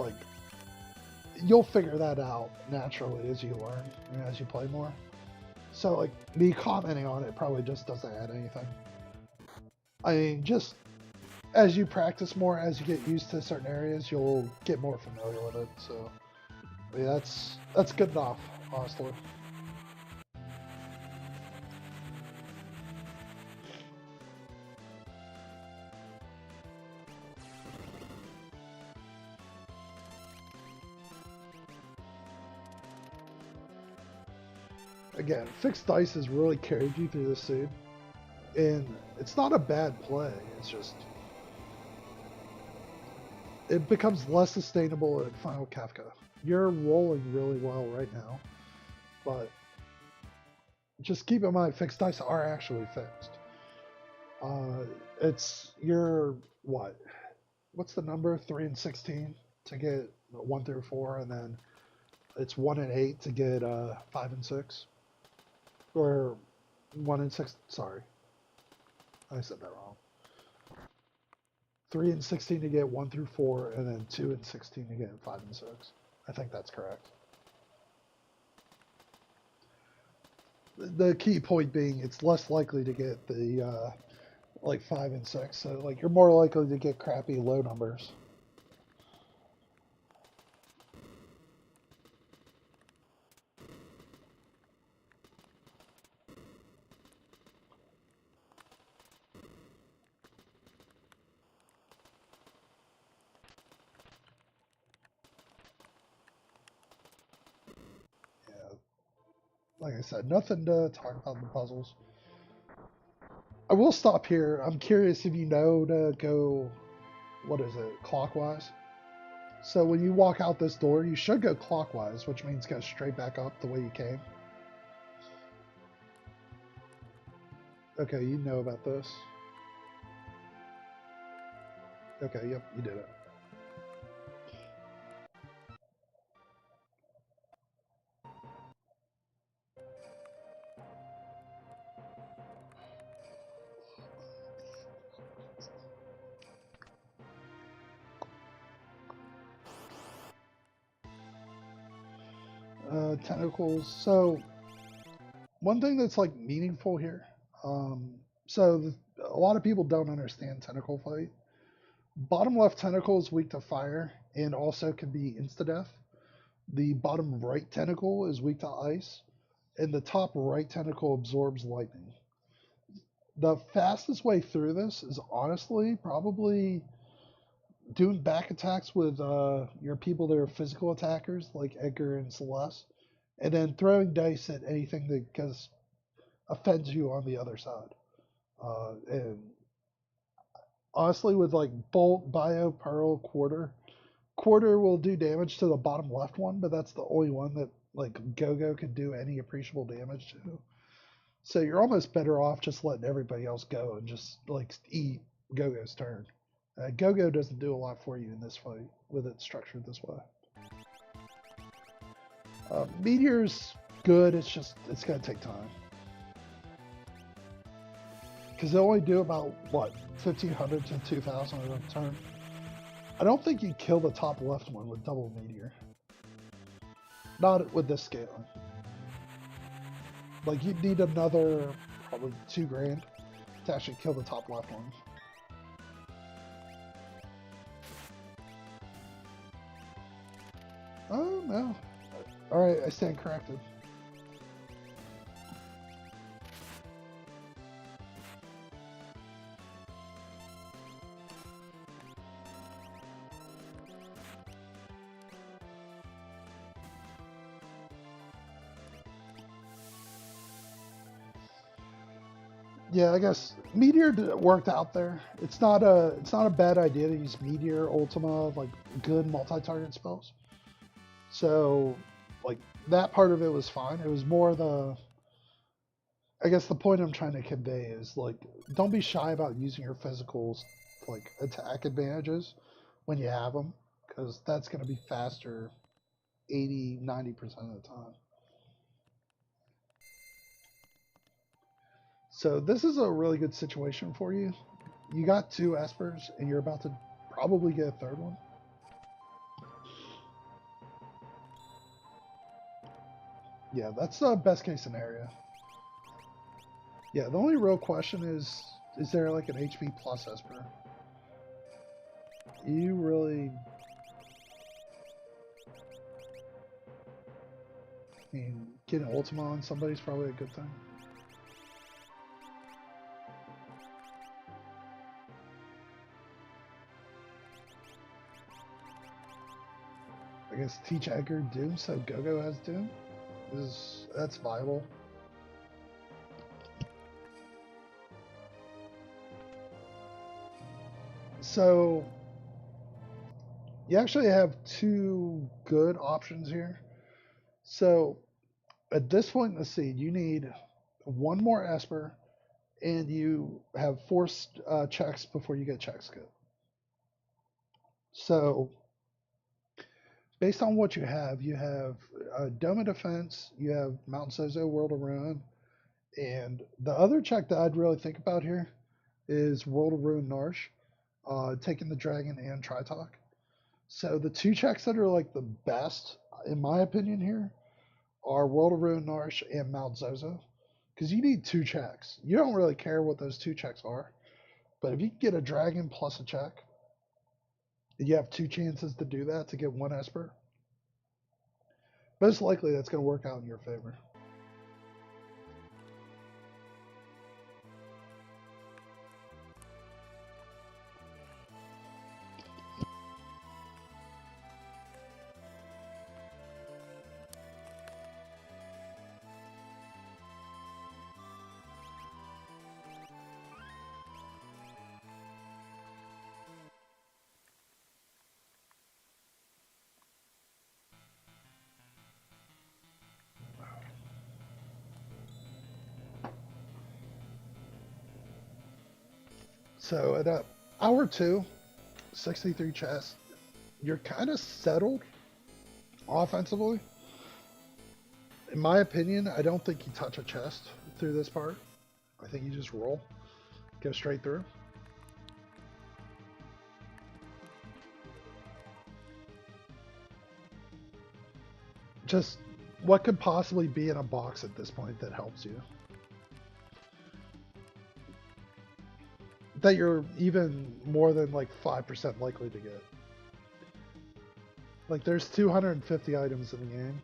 S1: like you'll figure that out naturally as you learn and as you play more. So like me commenting on it probably just doesn't add anything. I mean, just as you practice more, as you get used to certain areas, you'll get more familiar with it. So I mean, that's good enough, honestly. Again, fixed dice has really carried you through this scene, and it's not a bad play. It's just it becomes less sustainable in Final Kafka. You're rolling really well right now, but just keep in mind, fixed dice are actually fixed. It's your what's the number? 3 and 16 to get 1 through 4, and then it's 1 and 8 to get 5 and 6. Or 1 and 6, sorry. I said that wrong. 3 and 16 to get 1 through 4, and then 2 and 16 to get 5 and 6. I think that's correct. The key point being it's less likely to get the like 5 and 6. So like you're more likely to get crappy low numbers. Like I said, nothing to talk about the puzzles. I will stop here. I'm curious if you know to go, what is it, clockwise? So when you walk out this door, you should go clockwise, which means go straight back up the way you came. Okay, you know about this. Okay, yep, you did it. Tentacles. So one thing that's like meaningful here. A lot of people don't understand tentacle fight. Bottom left tentacle is weak to fire and also can be insta-death. The bottom right tentacle is weak to ice, and the top right tentacle absorbs lightning. The fastest way through this is honestly probably doing back attacks with your people that are physical attackers like Edgar and Celeste, and then throwing dice at anything that offends you on the other side. And honestly, with like Bolt, Bio, Pearl, Quarter will do damage to the bottom left one, but that's the only one that like Go-Go could do any appreciable damage to. So you're almost better off just letting everybody else go and just like eat Go-Go's turn. Go-Go doesn't do a lot for you in this fight with it structured this way. Meteor's good, it's gonna take time. Because they only do about, what, 1,500 to 2,000 at a turn. I don't think you kill the top left one with double meteor. Not with this scaling. Like, you'd need another, probably 2 grand to actually kill the top left one. Oh, no. Alright, I stand corrected. Yeah, I guess Meteor worked out there. It's not a bad idea to use Meteor, Ultima, like good multi-target spells. So, like that part of it was fine. It was more I guess the point I'm trying to convey is like don't be shy about using your physicals like attack advantages when you have them, because that's going to be faster 80-90% of the time. So this is a really good situation for you. You got 2 Espers, and you're about to probably get a 3rd one. Yeah, that's the best case scenario. Yeah, the only real question is there like an HP plus Esper? You really... I mean, getting Ultima on somebody's probably a good thing. I guess teach Edgar Doom so Gogo has Doom? That's viable. So you actually have 2 good options here. So at this point in the seed, you need 1 more Esper, and you have 4 checks before you get check skip. So based on what you have Dome of Defense, you have Mount Zozo, World of Ruin, and the other check that I'd really think about here is World of Ruin Narsh, taking the Dragon and Tritalk. So the 2 checks that are like the best, in my opinion here, are World of Ruin Narsh and Mount Zozo. Because you need 2 checks. You don't really care what those 2 checks are. But if you can get a Dragon plus a check, you have 2 chances to do that to get 1 Esper. Most likely that's going to work out in your favor. So at hour 2, 63 chest, you're kind of settled offensively. In my opinion, I don't think you touch a chest through this part. I think you just roll, go straight through. Just what could possibly be in a box at this point that helps you? That you're even more than like 5% likely to get. Like there's 250 items in the game.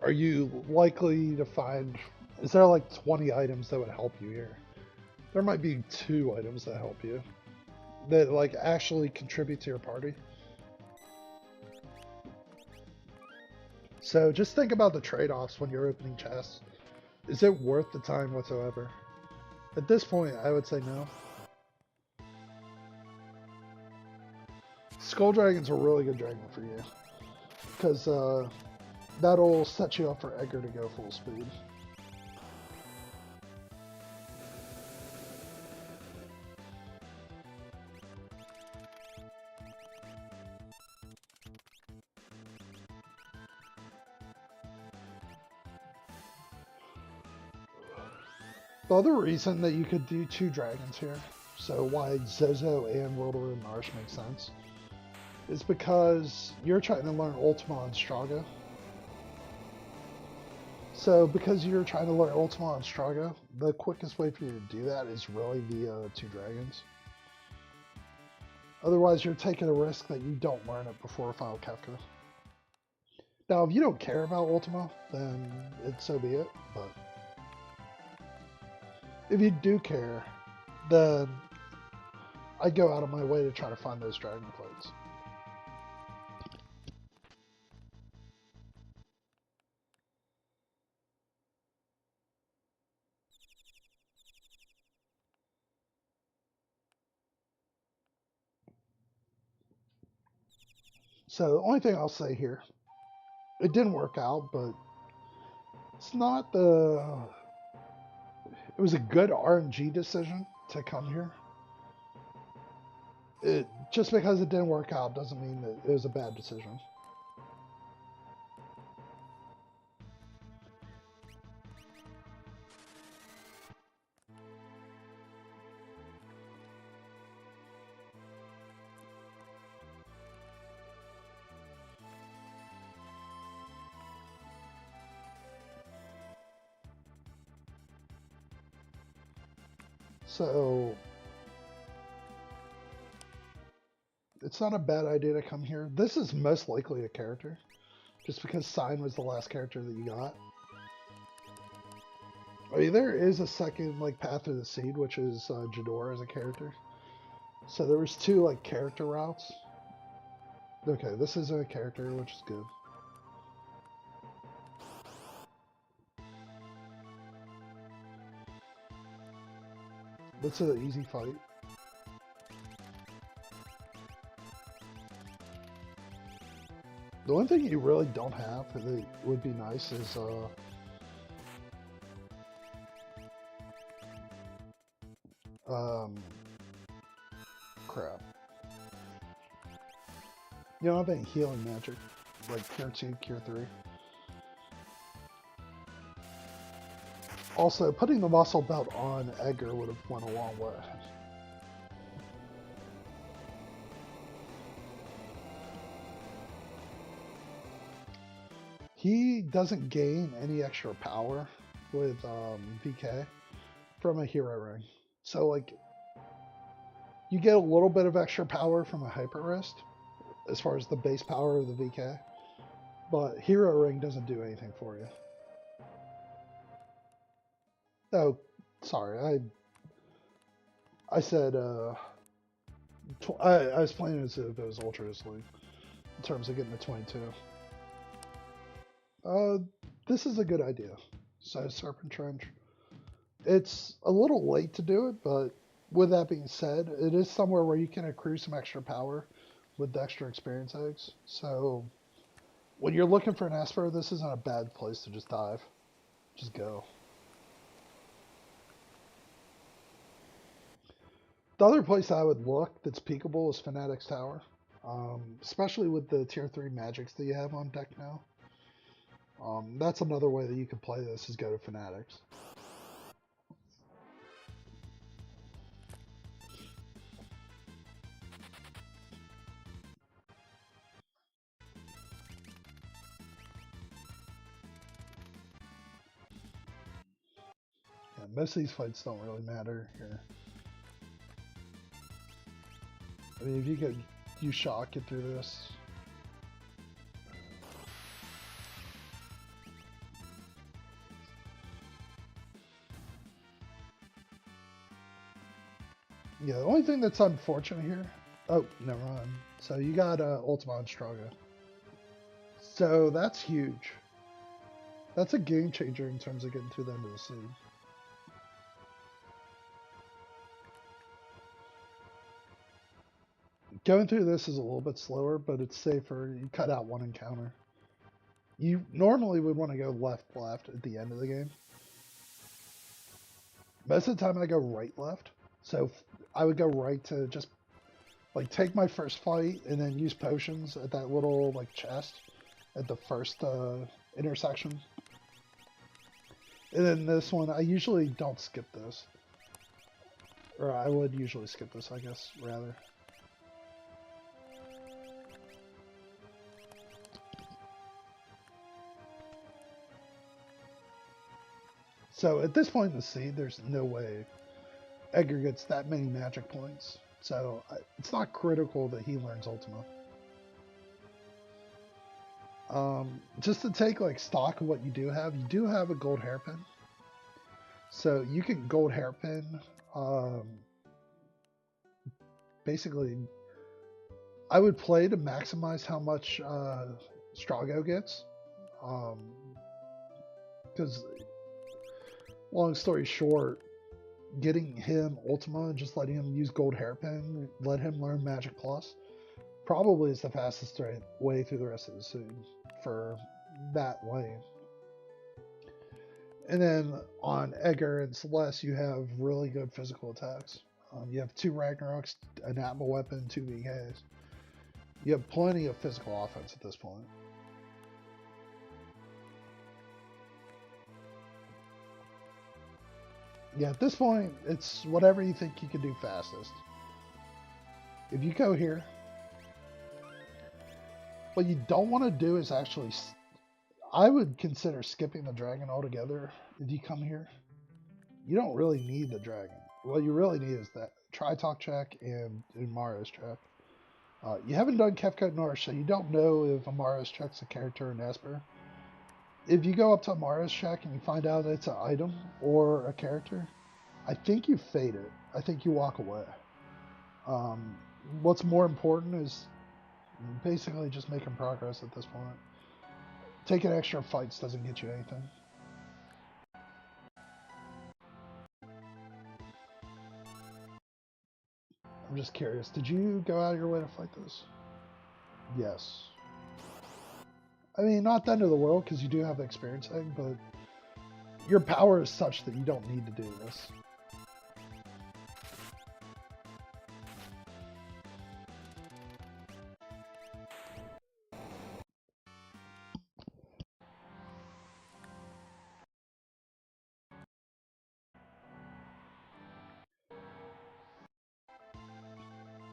S1: Are you likely to find, is there like 20 items that would help you here? There might be 2 items that help you, that like actually contribute to your party. So just think about the trade-offs when you're opening chests. Is it worth the time whatsoever? At this point, I would say no. Skull Dragon's a really good dragon for you, because that'll set you up for Edgar to go full speed. The other reason that you could do 2 dragons here, so why Zozo and World of Marsh makes sense, is because you're trying to learn Ultima and Strago. So because you're trying to learn Ultima and Strago, the quickest way for you to do that is really via 2 dragons. Otherwise, you're taking a risk that you don't learn it before Final Kefka. Now, if you don't care about Ultima, then so be it, but if you do care, then I go out of my way to try to find those dragon fights. So the only thing I'll say here, it didn't work out, but it's not the... It was a good RNG decision to come here. Just because it didn't work out doesn't mean that it was a bad decision. So it's not a bad idea to come here. This is most likely a character, just because Sign was the last character that you got. I mean, there is a second path through the seed, which is Jador as a character. So there was 2 character routes. Okay, this isn't a character, which is good. It's an easy fight. The one thing you really don't have that would be nice is crap. You don't have any healing magic, like Cure 2, Cure 3. Also, putting the muscle belt on Edgar would have went a long way. He doesn't gain any extra power with VK from a hero ring. So, you get a little bit of extra power from a hyper wrist, as far as the base power of the VK, but hero ring doesn't do anything for you. Oh, sorry, I said, I was playing as if it was Ultra League, in terms of getting the 22. This is a good idea. So, Serpent Trench. It's a little late to do it, but with that being said, it is somewhere where you can accrue some extra power with the extra experience eggs. So, when you're looking for an Esper, this isn't a bad place to just dive. Just go. The other place I would look that's peekable is Fanatic's Tower. Especially with the tier 3 magics that you have on deck now. That's another way that you can play this, is go to Fanatics. Yeah, most of these fights don't really matter here. I mean, if you could use shock, get through this. Yeah, the only thing that's unfortunate here... Oh, never mind. So you got Ultima and Strago. So that's huge. That's a game changer in terms of getting to the end of the seed. Going through this is a little bit slower, but it's safer. You cut out one encounter. You normally would want to go left at the end of the game. Most of the time I go right-left. So I would go right to just take my first fight and then use potions at that little chest at the first intersection. And then this one, I usually don't skip this. Or I would usually skip this, I guess, rather. So at this point in the seed, there's no way Edgar gets that many magic points. So it's not critical that he learns Ultima. Just to take like stock of what you do have a gold hairpin. So you can gold hairpin, basically, I would play to maximize how much Strago gets. Because, long story short, getting him Ultima and just letting him use gold hairpin, let him learn Magic Plus, probably is the fastest way through the rest of the scene for that lane. And then on Edgar and Celeste, you have really good physical attacks. You have 2 Ragnaroks, an Atma weapon, 2 VKs. You have plenty of physical offense at this point. Yeah, at this point, it's whatever you think you can do fastest. If you go here, what you don't want to do is actually, I would consider skipping the dragon altogether. If you come here, you don't really need the dragon. What you really need is that Tri-Talk check and Mario's check. You haven't done Kefka North, so you don't know if Amaro's check's a character in Esper. If you go up to Amaro's check and you find out it's an item or a character, I think you fade it. I think you walk away. What's more important is basically just making progress at this point. Taking extra fights doesn't get you anything. I'm just curious, did you go out of your way to fight this? Yes. I mean, not the end of the world because you do have the experience egg, but your power is such that you don't need to do this.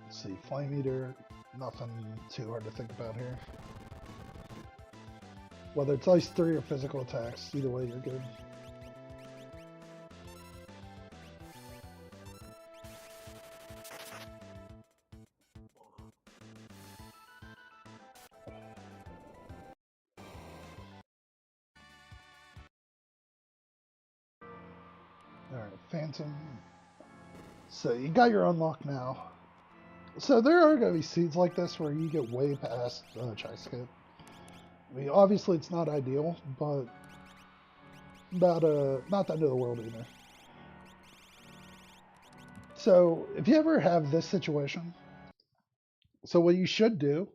S1: Let's see, Flame Eater, nothing too hard to think about here. Whether it's Ice 3 or physical attacks, either way you're good. Alright, Phantom. So you got your unlock now. So there are going to be seeds like this where you get way past check skip. I mean, obviously it's not ideal, but not the end of the world either. So if you ever have this situation, so what you should do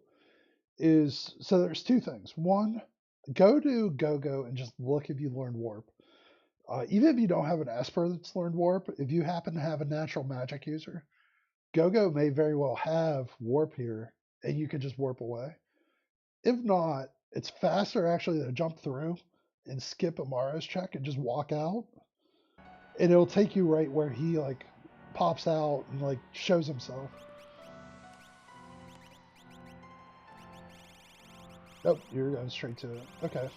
S1: is, so there's 2 things. One, go to GoGo and just look if you learned Warp. Even if you don't have an Esper that's learned Warp, if you happen to have a natural magic user, GoGo may very well have Warp here, and you can just warp away. If not, it's faster actually to jump through and skip Amaro's check and just walk out, and it'll take you right where he like pops out and like shows himself. Oh, you're going straight to it. Okay.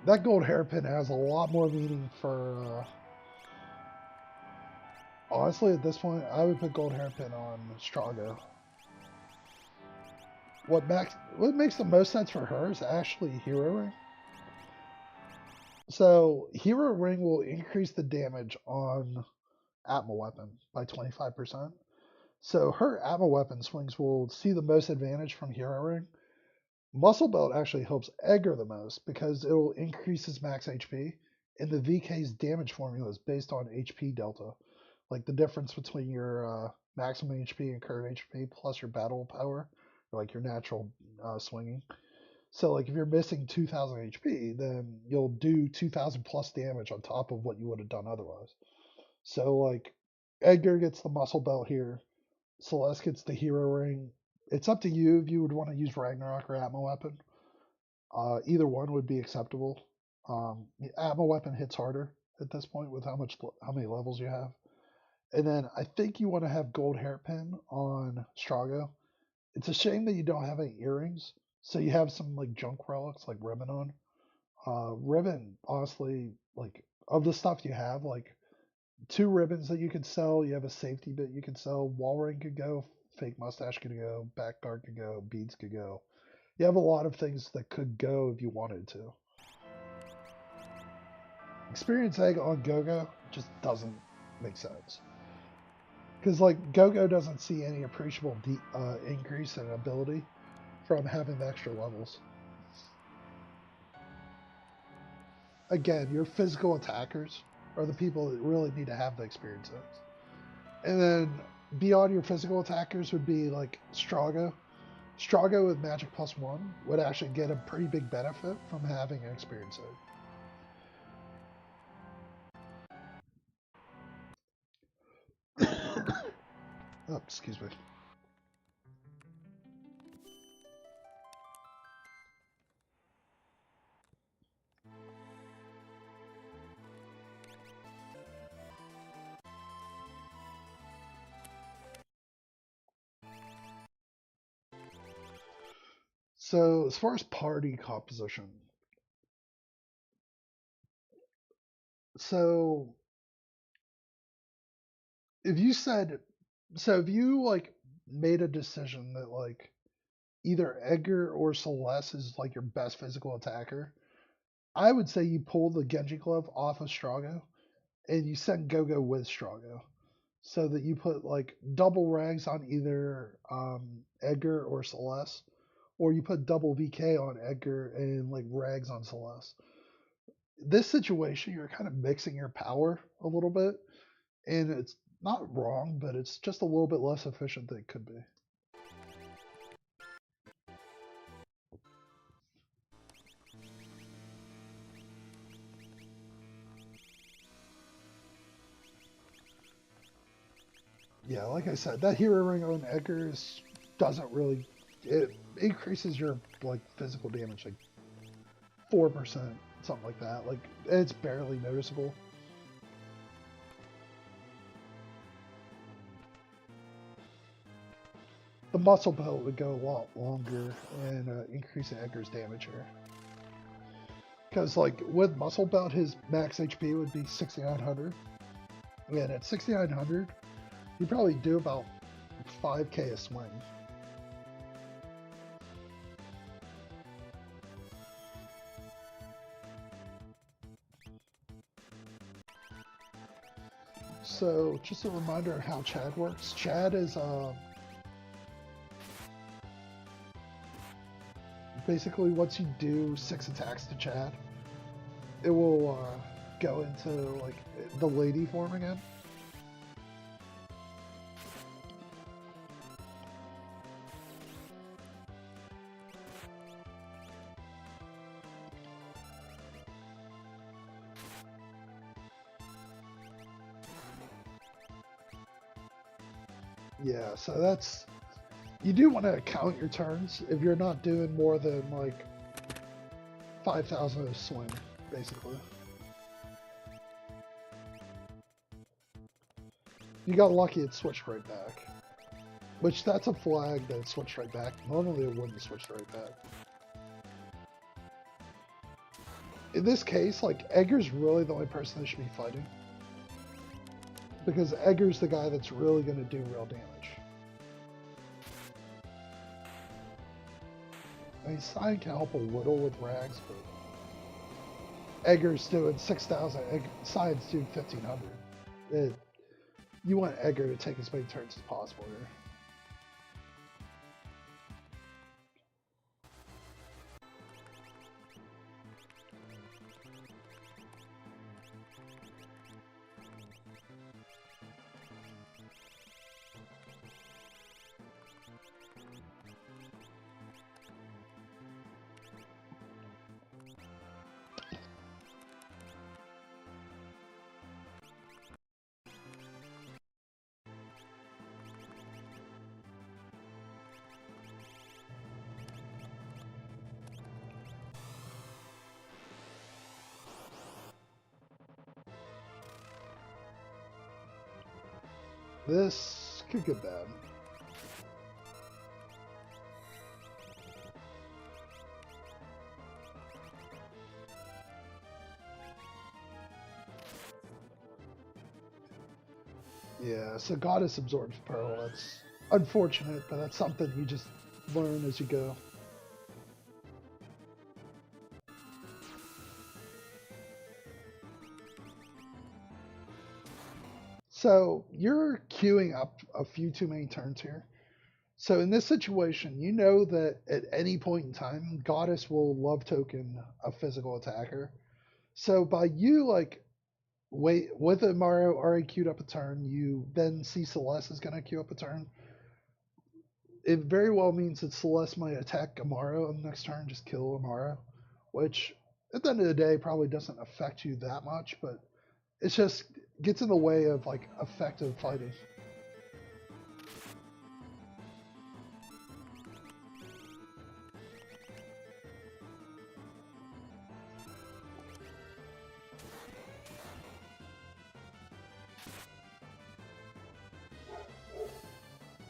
S1: That gold hairpin has a lot more meaning for. Honestly, at this point, I would put gold hairpin on Strago. What makes the most sense for her is actually Hero Ring. So Hero Ring will increase the damage on Atma weapon by 25%. So her Atma weapon swings will see the most advantage from Hero Ring. Muscle Belt actually helps Edgar the most because it will increase his max HP, and the VK's damage formula is based on HP delta, like the difference between your maximum HP and current HP plus your battle power, or like your natural swinging. So like if you're missing 2,000 HP, then you'll do 2,000 plus damage on top of what you would have done otherwise. So like Edgar gets the Muscle Belt here, Celeste gets the Hero Ring. It's up to you if you would want to use Ragnarok or Atma weapon. Either one would be acceptable. Ammo weapon hits harder at this point with how many levels you have. And then I think you want to have gold hairpin on Strago. It's a shame that you don't have any earrings, so you have some like junk relics like ribbon on. Ribbon, honestly, like of the stuff you have, like two ribbons that you could sell. You have a safety bit you could sell. Wall ring could go. Fake mustache could go. Back guard could go. Beads could go. You have a lot of things that could go if you wanted to. Experience egg on Go-Go just doesn't make sense. Because like Go-Go doesn't see any appreciable increase in ability from having the extra levels. Again, your physical attackers are the people that really need to have the experience eggs. And then beyond your physical attackers would be like Strago. Strago with Magic +1 would actually get a pretty big benefit from having an experience egg. Oh, excuse me. So as far as party composition, so if you like made a decision that like either Edgar or Celeste is like your best physical attacker, I would say you pull the Genji glove off of Strago and you send Go-Go with Strago. So that you put like double rags on either Edgar or Celeste, or you put double VK on Edgar and like rags on Celeste. This situation, you're kind of mixing your power a little bit, and it's not wrong, but it's just a little bit less efficient than it could be. Yeah, like I said, that hero ring on Edgar doesn't really. It increases your like physical damage like 4%, something like that. Like it's barely noticeable. The muscle belt would go a lot longer and increase Edgar's damage here. Because like with muscle belt, his max HP would be 6,900, and at 6,900, you probably do about 5k a swing. So just a reminder of how Chad works. Chad is basically once you do 6 attacks to Chad, it will go into like the lady form again. Yeah, so that's, you do want to count your turns if you're not doing more than like 5,000 a swing, basically. You got lucky, it switched right back. Which, that's a flag that it switched right back. Normally it wouldn't switch right back. In this case, like, Edgar's really the only person that should be fighting. Because Edgar's the guy that's really going to do real damage. I mean, Sign can help a little with rags, but Edgar's doing 6,000, Sign's doing 1,500. You want Edgar to take as many turns as possible here. This could get bad. Yeah, so Goddess absorbs Pearl. That's unfortunate, but that's something you just learn as you go. So you're queuing up a few too many turns here. So in this situation, you know that at any point in time, Goddess will love token a physical attacker. So by you like wait with a Mario already queued up a turn, you then see Celeste is gonna queue up a turn. It very well means that Celeste might attack Amaro on the next turn, just kill Amaro, which at the end of the day probably doesn't affect you that much, but it's just gets in the way of like effective fighting.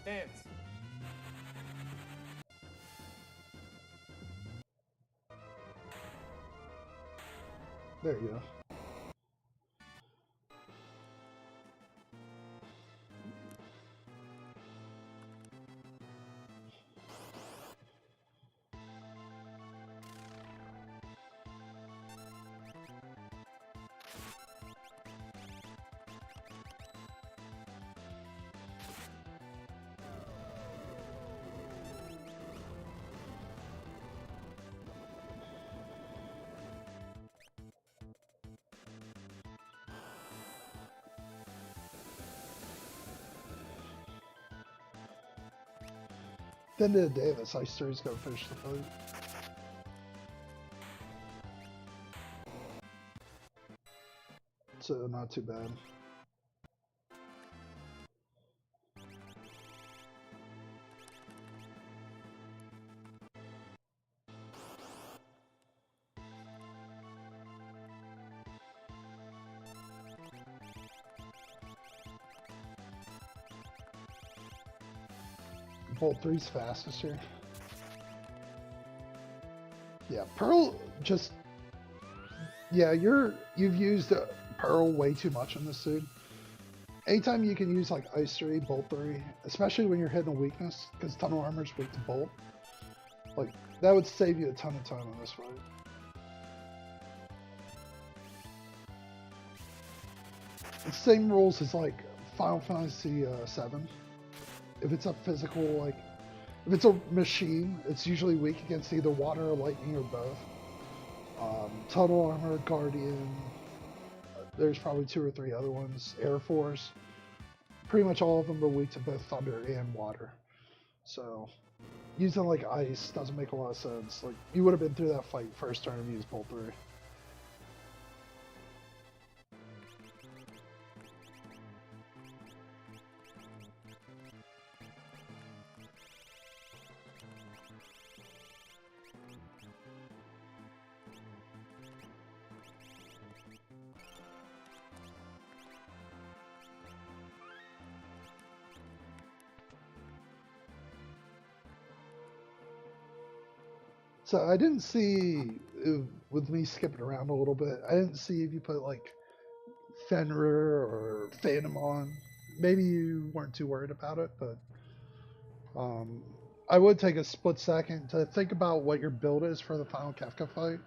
S2: Dance.
S1: There you go. At the end of the day, this ice three is gonna finish the fight. So not too bad. Bolt 3's fastest here. Yeah, Pearl just... Yeah, you've used Pearl way too much in this suit. Anytime you can use like Ice 3, Bolt 3, especially when you're hitting a weakness, because Tunnel Armor's weak to Bolt, like, that would save you a ton of time in this fight. The same rules as like Final Fantasy 7. If it's a physical, like, if it's a machine, it's usually weak against either water or lightning or both. Tunnel Armor, Guardian, there's probably 2 or 3 other ones. Air Force, pretty much all of them are weak to both thunder and water. So using like ice doesn't make a lot of sense. Like, you would have been through that fight first turn and used Bolt 3. So I didn't see, with me skipping around a little bit, I didn't see if you put like Fenrir or Phantom on. Maybe you weren't too worried about it, but I would take a split second to think about what your build is for the final Kefka fight.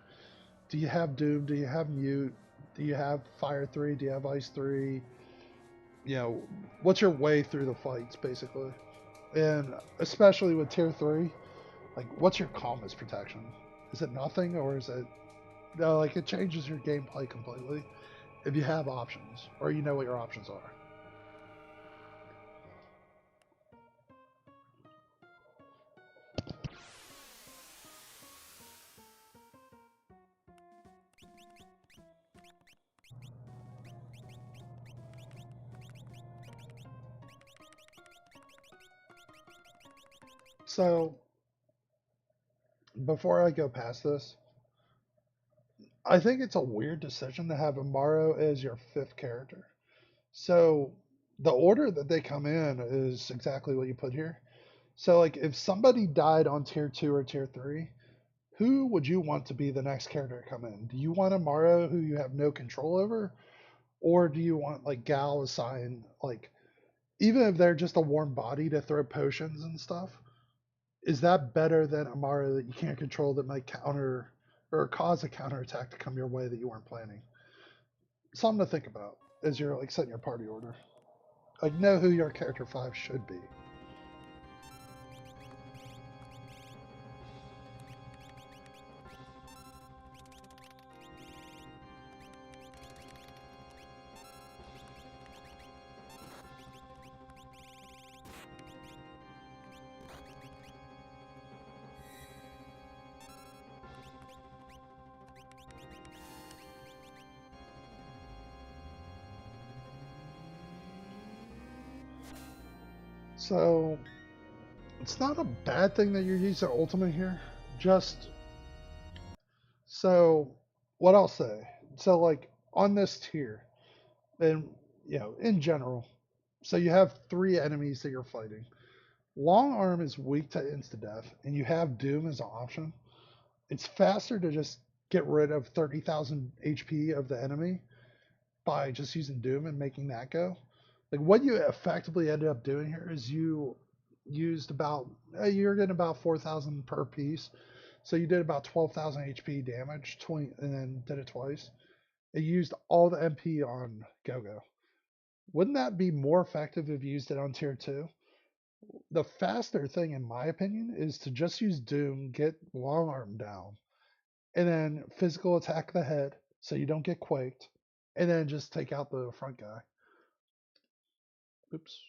S1: Do you have Doom? Do you have Mute? Do you have Fire 3? Do you have Ice 3? You know, what's your way through the fights, basically? And especially with Tier 3, like, what's your calmness protection? Is it nothing, or is it... No, like, it changes your gameplay completely if you have options, or you know what your options are. So, before I go past this, I think it's a weird decision to have Amaro as your 5th character. So, the order that they come in is exactly what you put here. So, like, if somebody died on tier 2 or tier 3, who would you want to be the next character to come in? Do you want a Mario who you have no control over? Or do you want, like, Gal assign, like, even if they're just a warm body to throw potions and stuff, is that better than a Mario that you can't control that might counter or cause a counterattack to come your way that you weren't planning? Something to think about as you're, like, setting your party order. Like, know who your character 5 should be. So, it's not a bad thing that you're using ultimate here. Just so, what I'll say. So, like, on this tier, and, in general, so you have 3 enemies that you're fighting. Long arm is weak to insta death, and you have Doom as an option. It's faster to just get rid of 30,000 HP of the enemy by just using Doom and making that go. Like, what you effectively ended up doing here is you used about you're getting about 4,000 per piece, so you did about 12,000 HP damage, 20, and then did it twice. It used all the MP on Go-Go. Wouldn't that be more effective if you used it on tier 2? The faster thing, in my opinion, is to just use Doom, get long arm down, and then physical attack the head so you don't get quaked, and then just take out the front guy. Oops.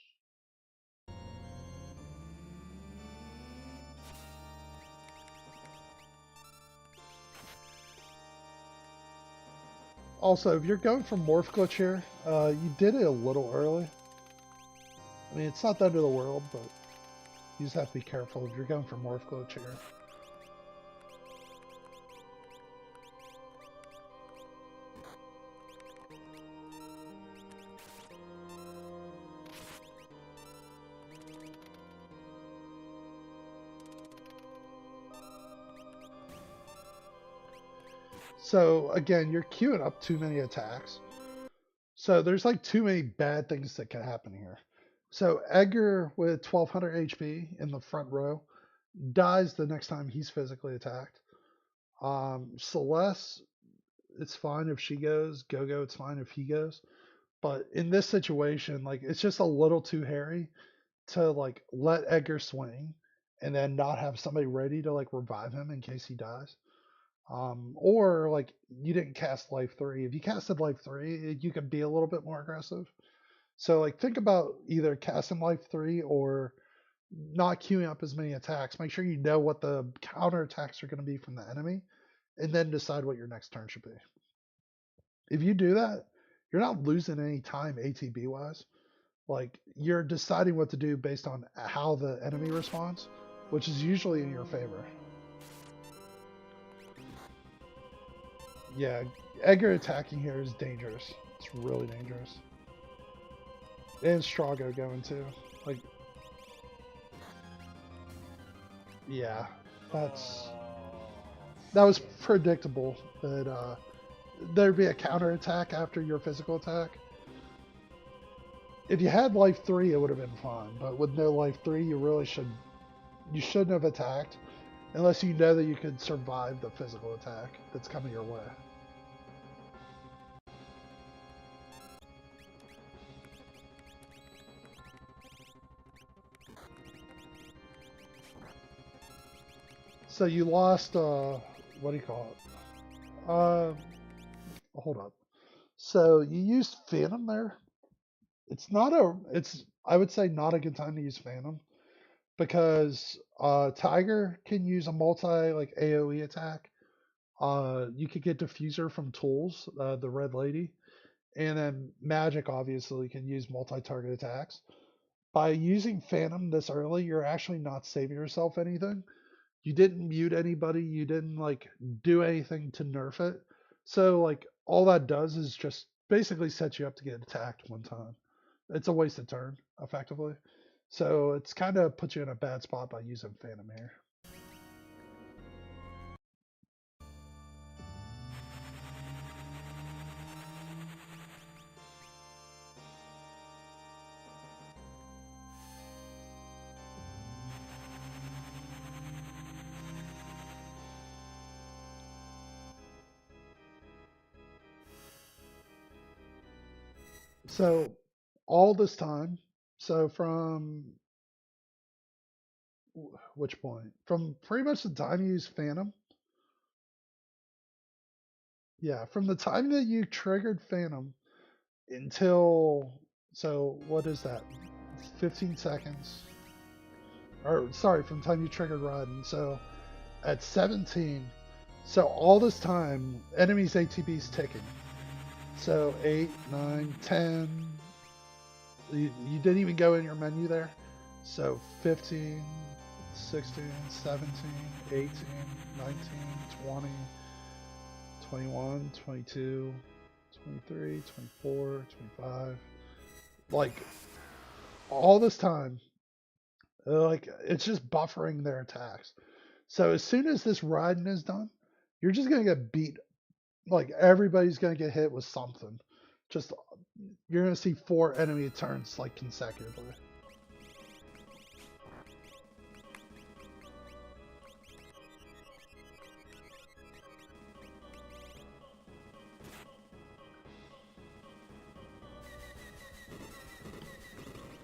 S1: Also, if you're going for Morph Glitch here, you did it a little early. I mean, it's not the end of the world, but you just have to be careful if you're going for Morph Glitch here. So again, you're queuing up too many attacks. So there's like too many bad things that can happen here. So Edgar with 1200 HP in the front row dies the next time he's physically attacked. Celeste, it's fine if she goes. Go-Go, it's fine if he goes. But in this situation, like, it's just a little too hairy to, like, let Edgar swing and then not have somebody ready to, like, revive him in case he dies. Or, like, you didn't cast Life 3. If you casted Life 3, you could be a little bit more aggressive. So, like, think about either casting Life 3 or not queuing up as many attacks. Make sure you know what the counter attacks are going to be from the enemy, and then decide what your next turn should be. If you do that, you're not losing any time ATB wise. Like, you're deciding what to do based on how the enemy responds, which is usually in your favor. Yeah, Edgar attacking here is dangerous. It's really dangerous. And Strago going too. Like, yeah, that was predictable that there'd be a counter attack after your physical attack. If you had Life 3, it would have been fine, but with no Life 3, you shouldn't have attacked unless you know that you could survive the physical attack that's coming your way. So you lost, what do you call it? Hold up. So you used Phantom there. I would say not a good time to use Phantom because Tiger can use a multi, like, AoE attack. You could get Diffuser from Tools, the Red Lady, and then Magic obviously can use multi-target attacks. By using Phantom this early, you're actually not saving yourself anything. You didn't mute anybody, you didn't, like, do anything to nerf it. So, like, all that does is just basically set you up to get attacked one time. It's a wasted turn, effectively. So it's kind of puts you in a bad spot by using Phantom here. So all this time, so from which point? From pretty much the time you use Phantom. Yeah, from the time that you triggered Phantom until, so what is that? 15 seconds. Or sorry, from the time you triggered Run. So at 17, so all this time, enemies ATB's ticking. So 8, 9, 10. You didn't even go in your menu there. So 15, 16, 17, 18, 19, 20, 21, 22, 23, 24, 25. Like all this time, like it's just buffering their attacks. So as soon as this riding is done, you're just gonna get beat. Like everybody's gonna get hit with something. Just you're gonna see 4 enemy turns like consecutively.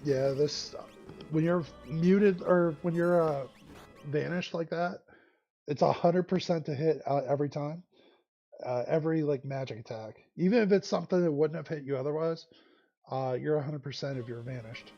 S1: Yeah, this when you're muted or when you're vanished like that, it's 100% to hit every time. Every like magic attack, even if it's something that wouldn't have hit you otherwise, you're 100% if you're vanished.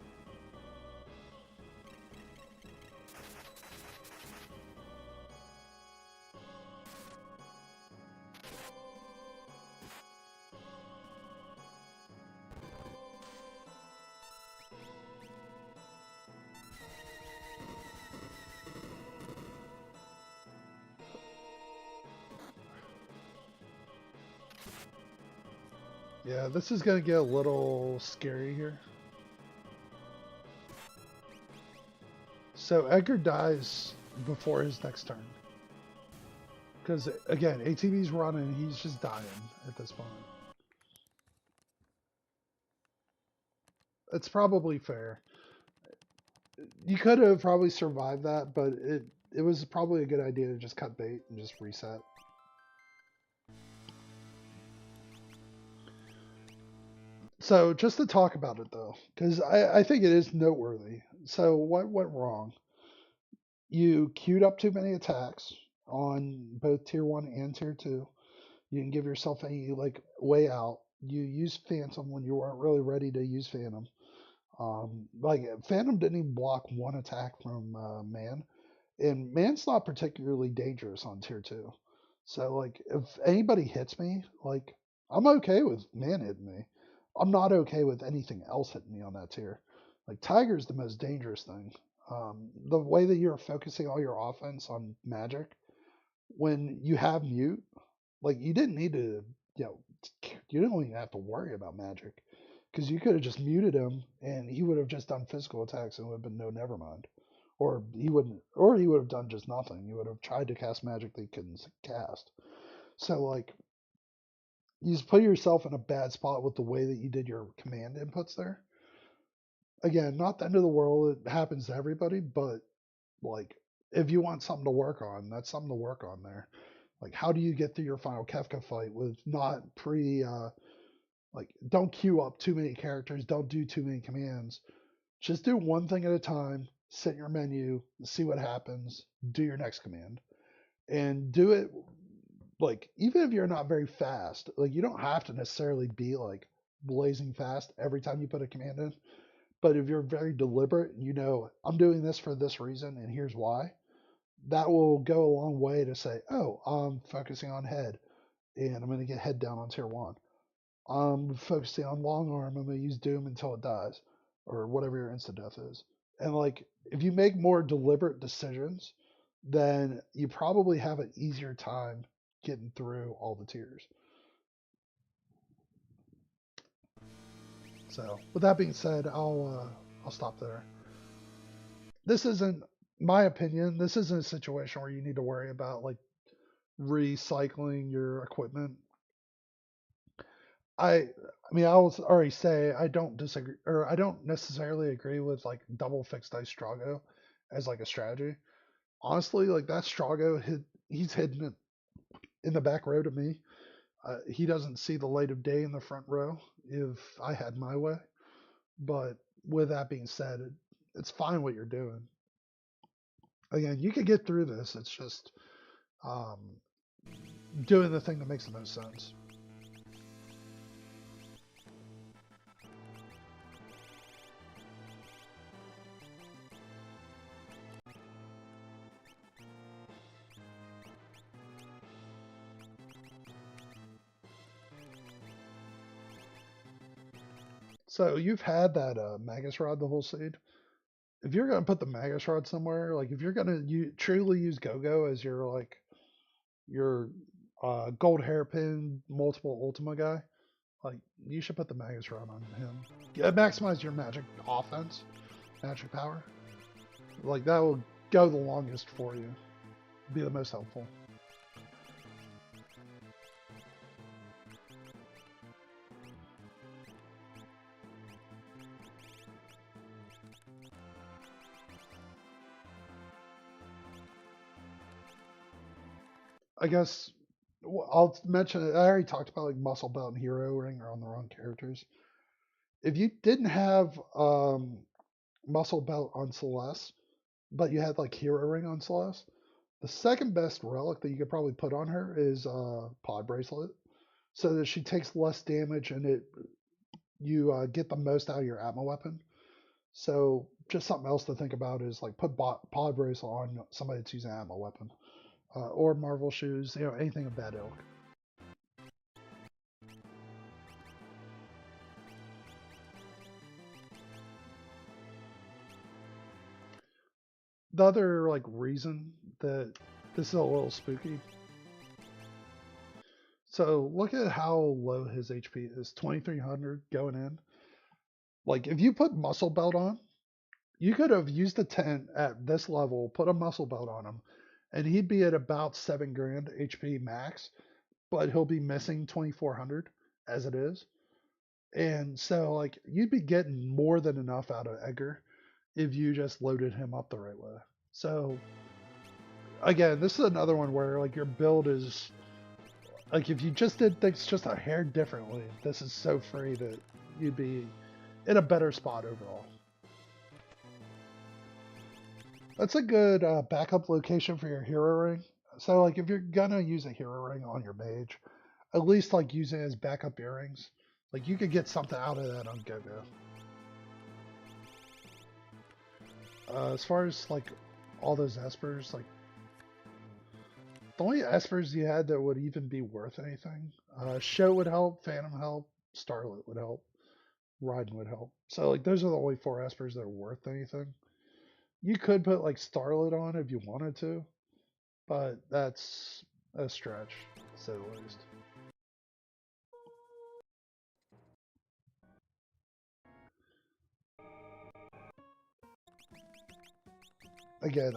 S1: Yeah, this is gonna get a little scary here. So Edgar dies before his next turn. Because again, ATV's running, he's just dying at this point. It's probably fair. You could have probably survived that, but it was probably a good idea to just cut bait and just reset. So just to talk about it though, because I think it is noteworthy. So what went wrong? You queued up too many attacks on both tier one and tier two. You didn't give yourself any like way out. You used Phantom when you weren't really ready to use Phantom. Like Phantom didn't even block one attack from Man, and Man's not particularly dangerous on tier two. So like if anybody hits me, like I'm okay with Man hitting me. I'm not okay with anything else hitting me on that tier. Like Tiger's the most dangerous thing. The way that you're focusing all your offense on magic when you have mute, like you didn't need to, you know, you didn't even have to worry about magic because you could have just muted him and he would have just done physical attacks and it would have been no never mind. Or he would have done just nothing. He would have tried to cast magic that he couldn't cast. So like you just put yourself in a bad spot with the way that you did your command inputs there. Again, not the end of the world. It happens to everybody, but like if you want something to work on, that's something to work on there. Like how do you get through your final Kefka fight with not like don't queue up too many characters, don't do too many commands. Just do one thing at a time, sit in your menu, see what happens, do your next command. And do it like even if you're not very fast, like you don't have to necessarily be like blazing fast every time you put a command in. But if you're very deliberate and you know, I'm doing this for this reason and here's why, that will go a long way to say, oh, I'm focusing on head and I'm going to get head down on tier one. I'm focusing on long arm. I'm going to use Doom until it dies or whatever your instant death is. And like, if you make more deliberate decisions, then you probably have an easier time getting through all the tiers. So with that being said, I'll stop there. This isn't, my opinion, this isn't a situation where you need to worry about like recycling your equipment. I mean, I will already say I don't disagree, or I don't necessarily agree with like double fixed dice Strago as like a strategy. Honestly, like that Strago, he's hidden it in the back row to me. He doesn't see the light of day in the front row if I had my way. But with that being said, it's fine what you're doing. Again, you can get through this. It's just um, doing the thing that makes the most sense. So you've had that Magus Rod the whole seed. If you're gonna put the Magus Rod somewhere, like if you're gonna truly use Go-Go as your like your gold hairpin multiple Ultima guy, like you should put the Magus Rod on him. Yeah, maximize your magic offense, magic power. Like that will go the longest for you. Be the most helpful. I guess I'll mention it. I already talked about like Muscle Belt and Hero Ring are on the wrong characters. If you didn't have Muscle Belt on Celeste, but you had like Hero Ring on Celeste, the second best relic that you could probably put on her is Pod Bracelet, so that she takes less damage and you get the most out of your Atma weapon. So just something else to think about is like put Pod Bracelet on somebody that's using Atma weapon. Or Marvel shoes, anything of that ilk. The other like reason that this is a little spooky. So look at how low his HP is, 2300 going in. Like if you put muscle belt on, you could have used a tent at this level, put a muscle belt on him, and he'd be at about 7 grand HP max, but he'll be missing 2400 as it is. And so like you'd be getting more than enough out of Edgar if you just loaded him up the right way. So again, this is another one where like your build is like if you just did things just a hair differently, this is so free that you'd be in a better spot overall. That's a good backup location for your hero ring. So like if you're gonna use a hero ring on your mage, at least like use it as backup earrings. Like you could get something out of that on Go-Go. As far as like all those espers, like the only espers you had that would even be worth anything, Show would help, Phantom help, Starlit would help, Raiden would help. So like those are the only 4 espers that are worth anything. You could put like Starlit on if you wanted to, but that's a stretch, to say the least. Again,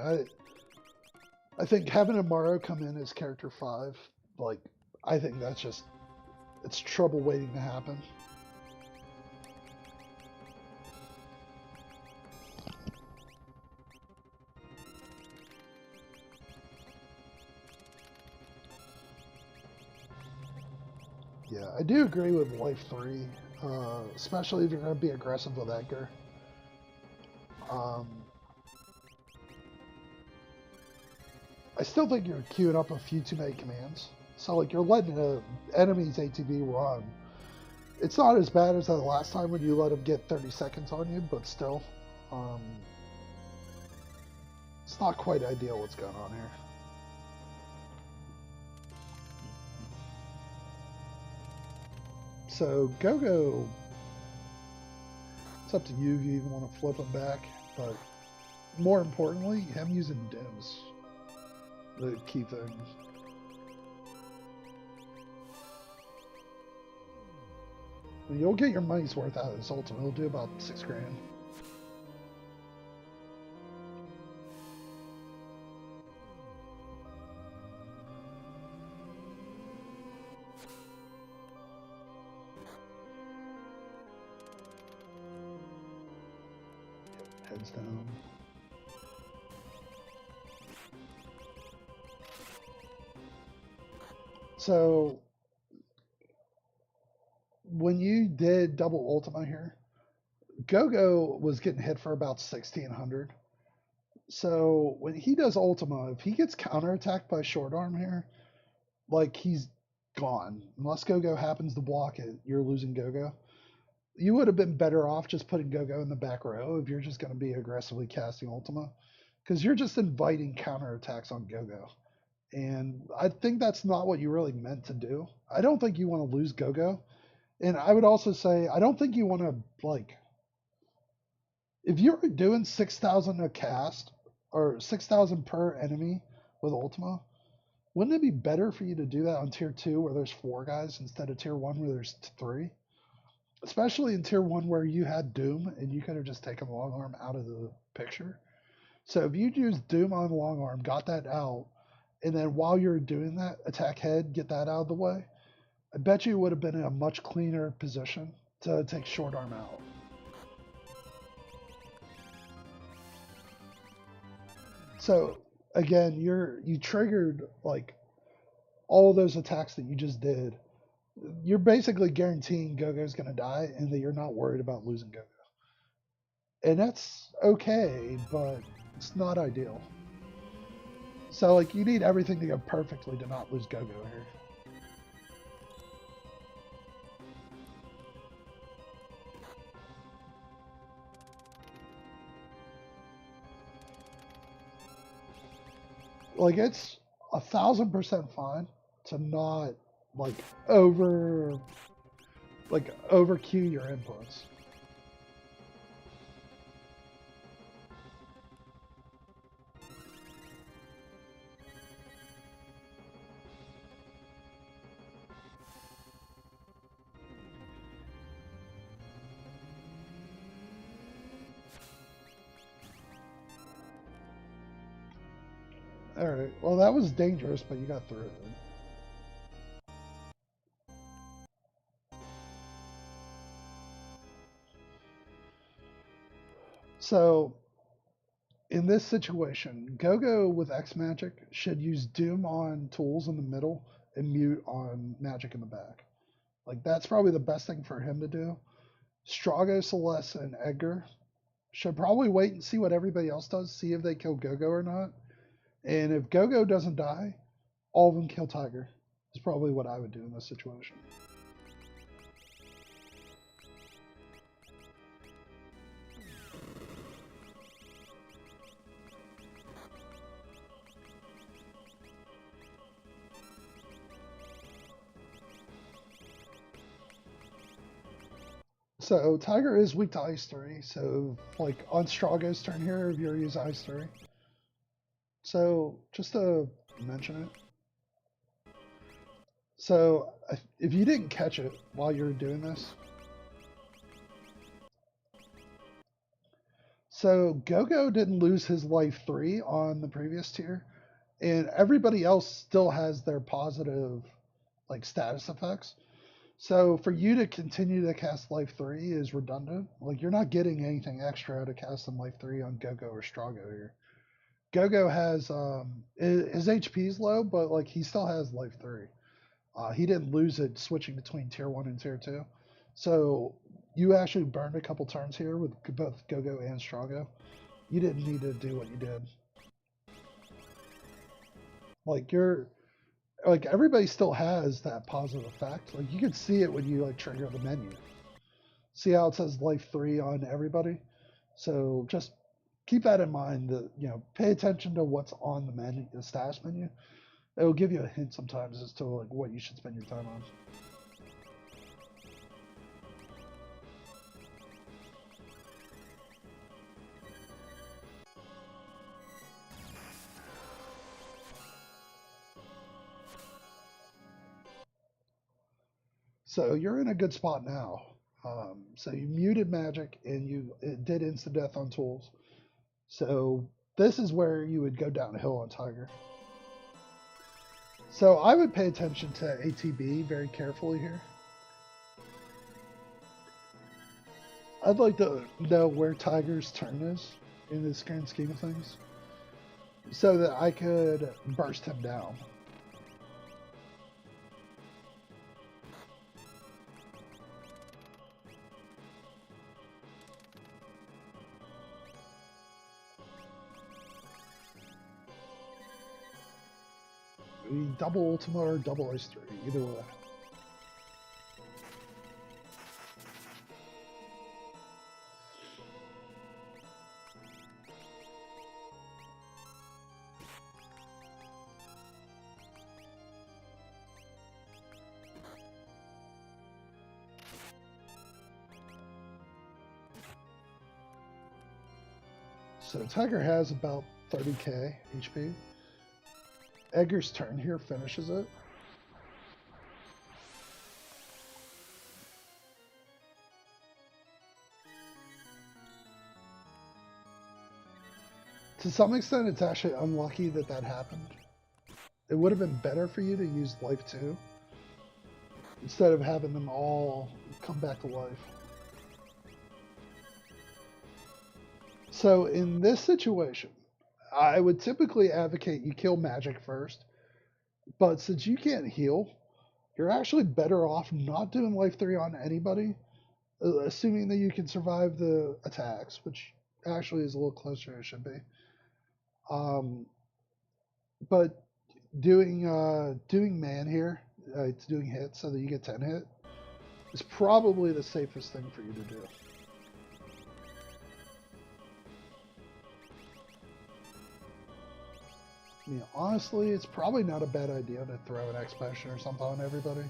S1: I think having Amaro come in as character 5, like I think that's just it's trouble waiting to happen. Yeah, I do agree with Life 3, especially if you're going to be aggressive with Edgar. I still think you're queuing up a few too many commands. So, like, you're letting an enemy's ATB run. It's not as bad as the last time when you let him get 30 seconds on you, but still. It's not quite ideal what's going on here. So, Go-Go, it's up to you if you even want to flip him back, but more importantly, him using dims, the key thing. You'll get your money's worth out of this ultimate. It'll do about 6 grand. Heads down. So when you did double Ultima here, Gogo was getting hit for about 1600. So when he does Ultima, if he gets counterattacked by short arm here, like he's gone. Unless Gogo happens to block it, you're losing Gogo. You would have been better off just putting Gogo in the back row if you're just going to be aggressively casting Ultima, because you're just inviting counterattacks on Gogo. And I think that's not what you really meant to do. I don't think you want to lose Gogo. And I would also say, I don't think you want to, like, if you're doing 6,000 a cast, or 6,000 per enemy with Ultima, wouldn't it be better for you to do that on tier 2 where there's 4 guys instead of tier 1 where there's 3? Especially in tier 1 where you had Doom and you could have just taken long arm out of the picture. So if you used Doom on long arm, got that out, and then while you're doing that, attack head, get that out of the way, I bet you would have been in a much cleaner position to take short arm out. So again, you triggered like all of those attacks that you just did. You're basically guaranteeing Gogo's going to die and that you're not worried about losing Gogo. And that's okay, but it's not ideal. So like you need everything to go perfectly to not lose Gogo here. Like it's 1,000% fine to not like overqueue your inputs. All right. Well, that was dangerous, but you got through it. So, in this situation, Gogo with X Magic should use Doom on tools in the middle and mute on magic in the back. Like, that's probably the best thing for him to do. Strago, Celeste, and Edgar should probably wait and see what everybody else does, see if they kill Gogo or not. And if Gogo doesn't die, all of them kill Tiger. Is probably what I would do in this situation. So Tiger is weak to Ice 3, so like on Strago's turn here, if you use Ice 3. So just to mention it. So if you didn't catch it while you were doing this, so Gogo didn't lose his life 3 on the previous tier, and everybody else still has their positive like status effects. So for you to continue to cast Life 3 is redundant. Like you're not getting anything extra out of casting Life 3 on Gogo or Strago here. Gogo has his HP's low, but like he still has Life 3. He didn't lose it switching between tier 1 and tier 2. So you actually burned a couple turns here with both Gogo and Strago. You didn't need to do what you did. Like like everybody still has that positive effect. Like you can see it when you like trigger the menu. See how it says life 3 on everybody? So just keep that in mind that, pay attention to what's on the menu, the status menu. It will give you a hint sometimes as to like what you should spend your time on. So you're in a good spot now. So you muted magic and it did instant death on tools. So this is where you would go downhill on Tiger. So I would pay attention to ATB very carefully here. I'd like to know where Tiger's turn is in this grand scheme of things, so that I could burst him down. Double Ultima or double Ice 3, either way. So Tiger has about 30k HP. Edgar's turn here finishes it. To some extent, it's actually unlucky that that happened. It would have been better for you to use life 2 instead of having them all come back to life. So in this situation, I would typically advocate you kill magic first, but since you can't heal, you're actually better off not doing life 3 on anybody, assuming that you can survive the attacks, which actually is a little closer than it should be. But doing man here, it's doing hits so that you get 10 hit, is probably the safest thing for you to do. I mean, honestly, it's probably not a bad idea to throw an X potion or something on everybody.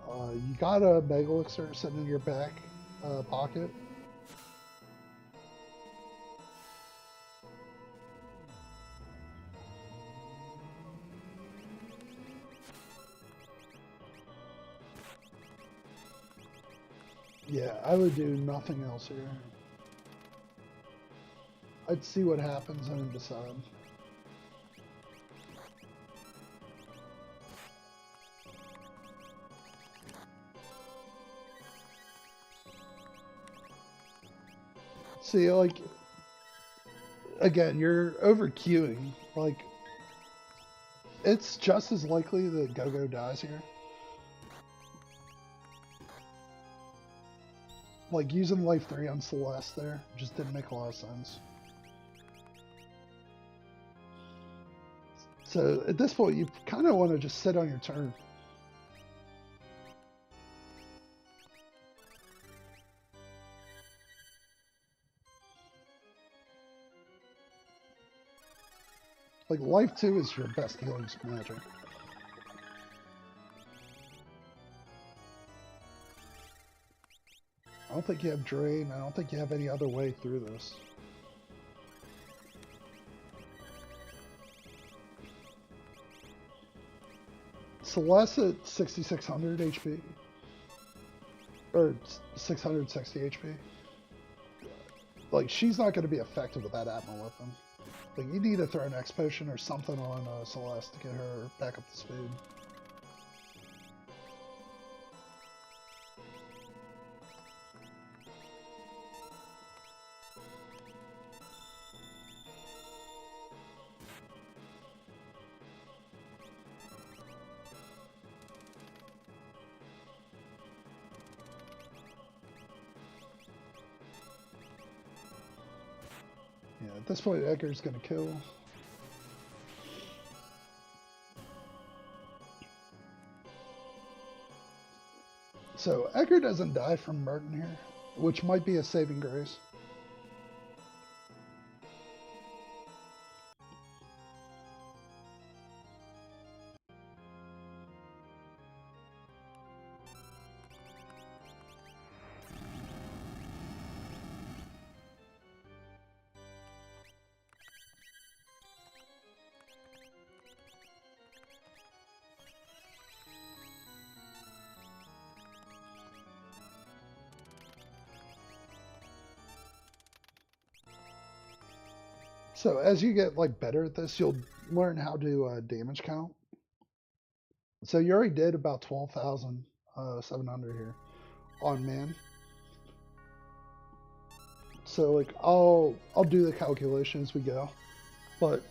S1: You got a Mega Elixir sitting in your back pocket. Yeah, I would do nothing else here. I'd see what happens and then decide. See, like, again, you're over queuing. Like, it's just as likely that Go-Go dies here. Like, using life 3 on Celeste there just didn't make a lot of sense. So, at this point, you kind of want to just sit on your turn. Like, life 2 is your best healing magic. I don't think you have Drain. I don't think you have any other way through this. Celeste at 6,600 HP. Or 660 HP. Like, she's not going to be effective with that Atma weapon. Like, you need to throw an X potion or something on Celeste to get her back up to speed. Yeah, at this point, Edgar's gonna kill. So, Edgar doesn't die from Merton here, which might be a saving grace. So as you get like better at this, you'll learn how to damage count. So you already did about 12,700 here on man. So like I'll do the calculation as we go, but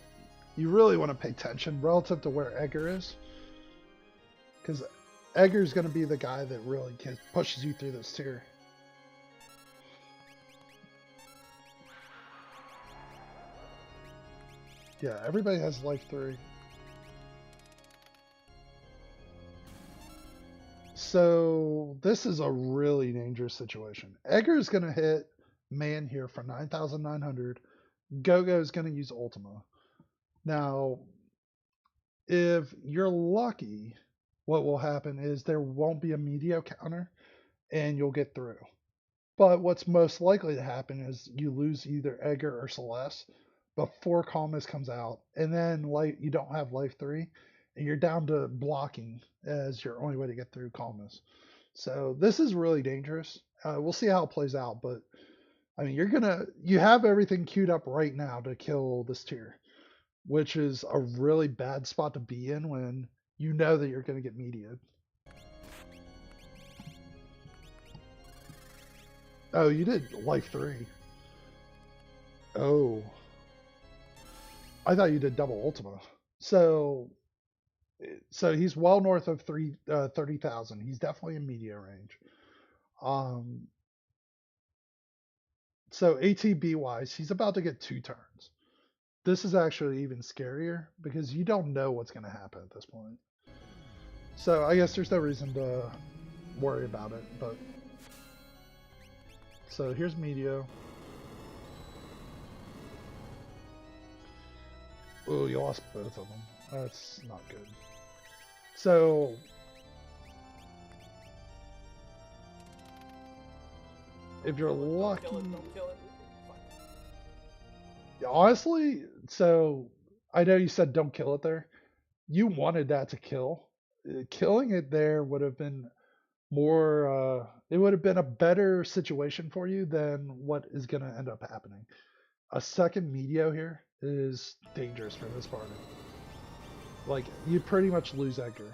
S1: you really want to pay attention relative to where Edgar is, because Edgar's going to be the guy that really pushes you through this tier. Yeah, everybody has life 3. So this is a really dangerous situation. Edgar is going to hit man here for 9,900. Gogo is going to use Ultima. Now, if you're lucky, what will happen is there won't be a media counter and you'll get through. But what's most likely to happen is you lose either Edgar or Celeste before Calmus comes out, and then you don't have life 3, and you're down to blocking as your only way to get through Calmus. So this is really dangerous. We'll see how it plays out, but I mean, you have everything queued up right now to kill this tier, which is a really bad spot to be in when you know that you're going to get mediated. Oh, you did life 3. Oh. I thought you did double Ultima. So he's well north of 30,000. He's definitely in media range. So ATB wise, he's about to get 2 turns. This is actually even scarier because you don't know what's going to happen at this point. So I guess there's no reason to worry about it. But so here's media. Oh, you lost both of them. That's not good. So if you're lucky,
S2: don't kill it.
S1: Honestly, so I know you said don't kill it there. You wanted that to kill. Killing it there would have been more. It would have been a better situation for you than what is going to end up happening. A second medio here is dangerous for this party. Like, you pretty much lose Edgar.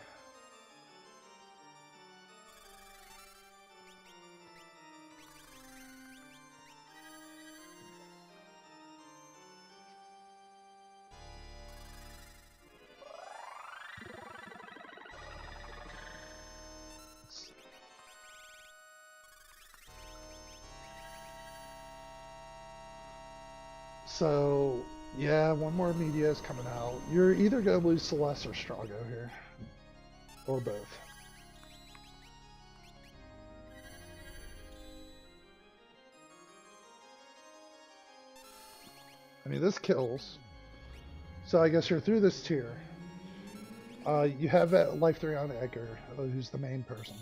S1: So, yeah, one more media is coming out. You're either going to lose Celeste or Strago here. Or both. I mean, this kills. So I guess you're through this tier. You have that life 3 on Edgar, who's the main person.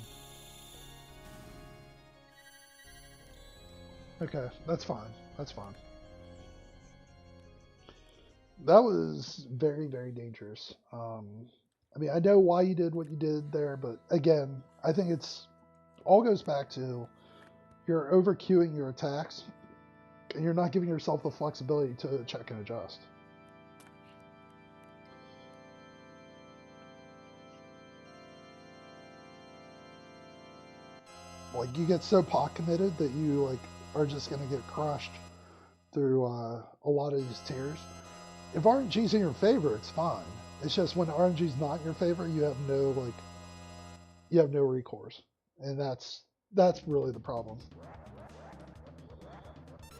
S1: Okay, that's fine. That's fine. That was very, very dangerous. I mean, I know why you did what you did there, but again, I think it's all goes back to you're over queuing your attacks, and you're not giving yourself the flexibility to check and adjust. Like, you get so pot committed that you like are just gonna get crushed through a lot of these tiers. If RNG's in your favor, it's fine. It's just when RNG's not in your favor, you have no recourse, and that's really the problem.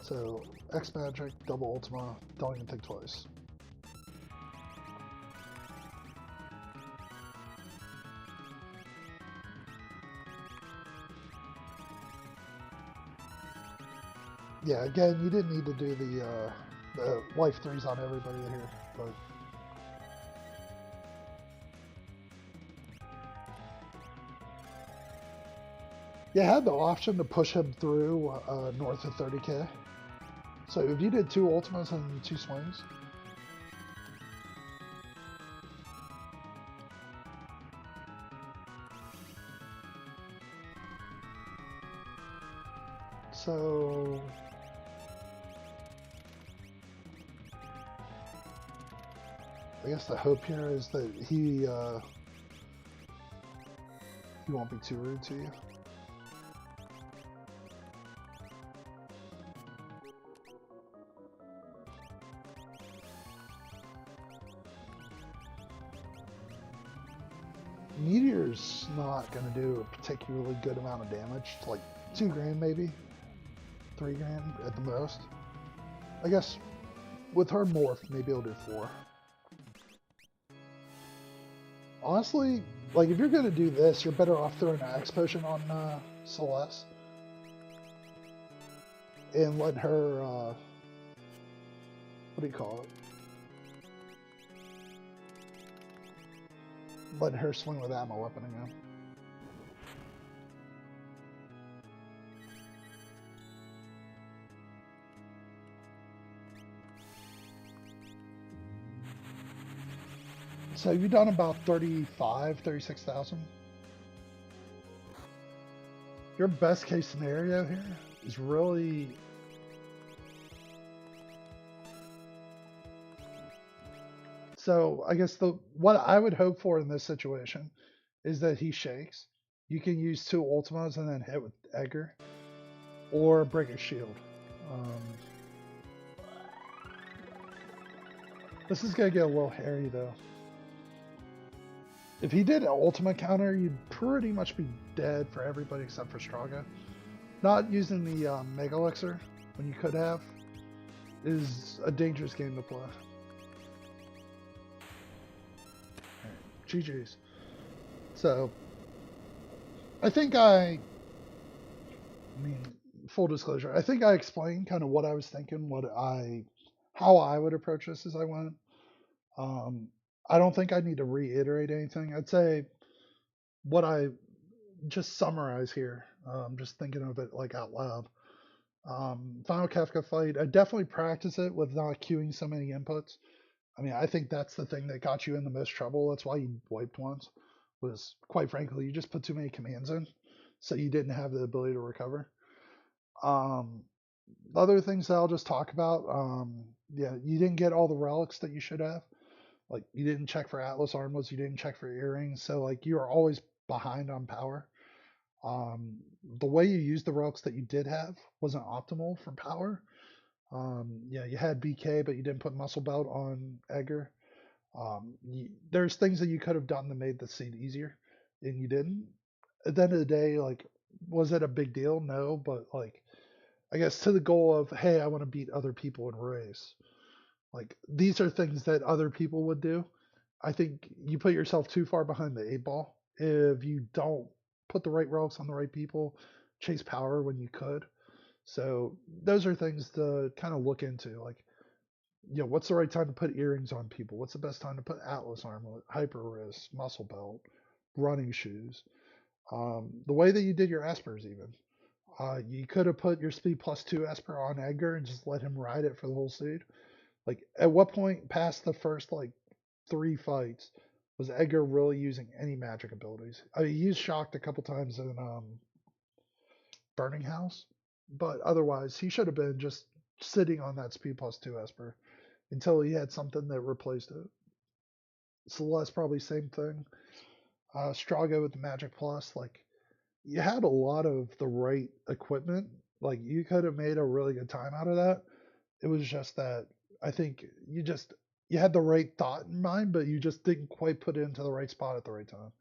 S1: So X Magic, double Ultima, don't even think twice. Yeah, again, you didn't need to do the life 3s on everybody here, but you had the option to push him through north of 30k. So if you did 2 Ultimas and 2 swings, so I guess the hope here is that he won't be too rude to you. Meteor's not going to do a particularly good amount of damage. Like 2 grand maybe, 3 grand at the most. I guess with her morph, maybe it'll do 4. Honestly, like if you're going to do this, you're better off throwing an X potion on Celeste and let her, what do you call it? Let her swing with ammo weapon again. So you've done about 36,000. Your best case scenario here is really so I guess what I would hope for in this situation is that he shakes. You can use 2 ultimas and then hit with Edgar or break his shield. This is gonna get a little hairy though. If he did an ultimate counter, you'd pretty much be dead for everybody except for Straga. Not using the Mega Elixir when you could have is a dangerous game to play. GG's. So, I mean, full disclosure, I think I explained kind of what I was thinking, how I would approach this as I went. I don't think I need to reiterate anything. I'd say what I just summarize here, just thinking of it like out loud. Final Kafka fight, I definitely practice it with not queuing so many inputs. I mean, I think that's the thing that got you in the most trouble. That's why you wiped once, was quite frankly, you just put too many commands in, so you didn't have the ability to recover. Other things that I'll just talk about, yeah, you didn't get all the relics that you should have. Like, you didn't check for Atlas armlets, you didn't check for earrings, so like you are always behind on power. The way you used the relics that you did have wasn't optimal for power. Yeah, you had BK, but you didn't put muscle belt on Edgar. There's things that you could have done that made the seed easier, and you didn't. At the end of the day, like, was it a big deal? No, but like, I guess to the goal of, hey, I want to beat other people in race. Like, these are things that other people would do. I think you put yourself too far behind the 8 ball if you don't put the right relics on the right people, chase power when you could. So those are things to kind of look into. Like, what's the right time to put earrings on people? What's the best time to put Atlas armlet, hyper wrist, muscle belt, running shoes? The way that you did your Espers, even. You could have put your speed +2 Esper on Edgar and just let him ride it for the whole seed. Like, at what point past the first, like, 3 fights was Edgar really using any magic abilities? I mean, he used Shocked a couple times in Burning House, but otherwise, he should have been just sitting on that speed +2 Esper until he had something that replaced it. Celeste, probably same thing. Strago with the Magic Plus, like, you had a lot of the right equipment. Like, you could have made a really good time out of that. It was just that I think you had the right thought in mind, but you just didn't quite put it into the right spot at the right time.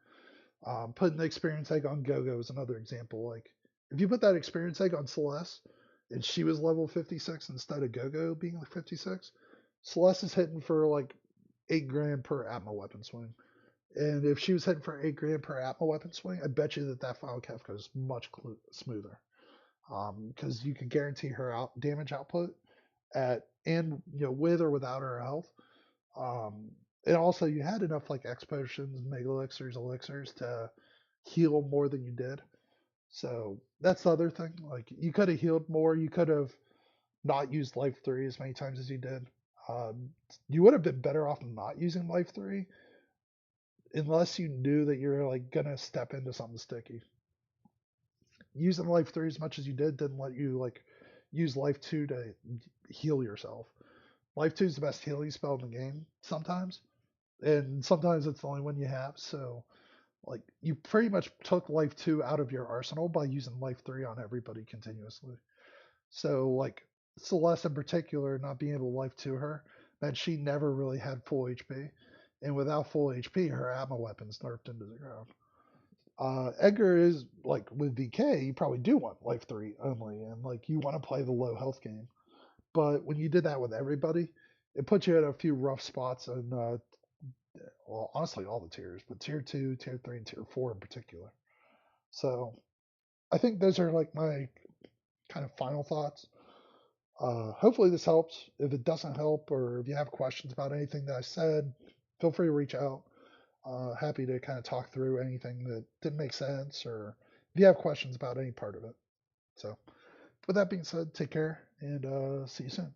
S1: Putting the experience egg on Gogo is another example. Like, if you put that experience egg on Celeste and she was level 56 instead of Gogo being like 56, Celeste is hitting for like 8 grand per Atma weapon swing. And if she was hitting for 8 grand per Atma weapon swing, I bet you that Final Kefka is much smoother. Because you could guarantee her damage output with or without her health. And also you had enough like X potions, mega elixirs to heal more than you did. So that's the other thing. Like, you could have healed more. You could have not used life 3 as many times as you did. You would have been better off not using life 3 unless you knew that you're like gonna step into something sticky. Using life 3 as much as you didn't let you like use life 2 to heal yourself. Life 2 is the best healing spell in the game sometimes, and sometimes it's the only one you have. So like you pretty much took life 2 out of your arsenal by using life 3 on everybody continuously. So like Celeste in particular, not being able to life 2 her meant she never really had full HP, and without full HP, her ammo weapons nerfed into the ground. Edgar is like with VK, you probably do want life 3 only, and like you want to play the low health game. But when you did that with everybody, it put you at a few rough spots, and well, honestly, all the tiers, but tier 2, tier 3, and tier 4 in particular. So I think those are like my kind of final thoughts. Hopefully this helps. If it doesn't help, or if you have questions about anything that I said, feel free to reach out. Happy to kind of talk through anything that didn't make sense, or if you have questions about any part of it. So, with that being said, take care and see you soon.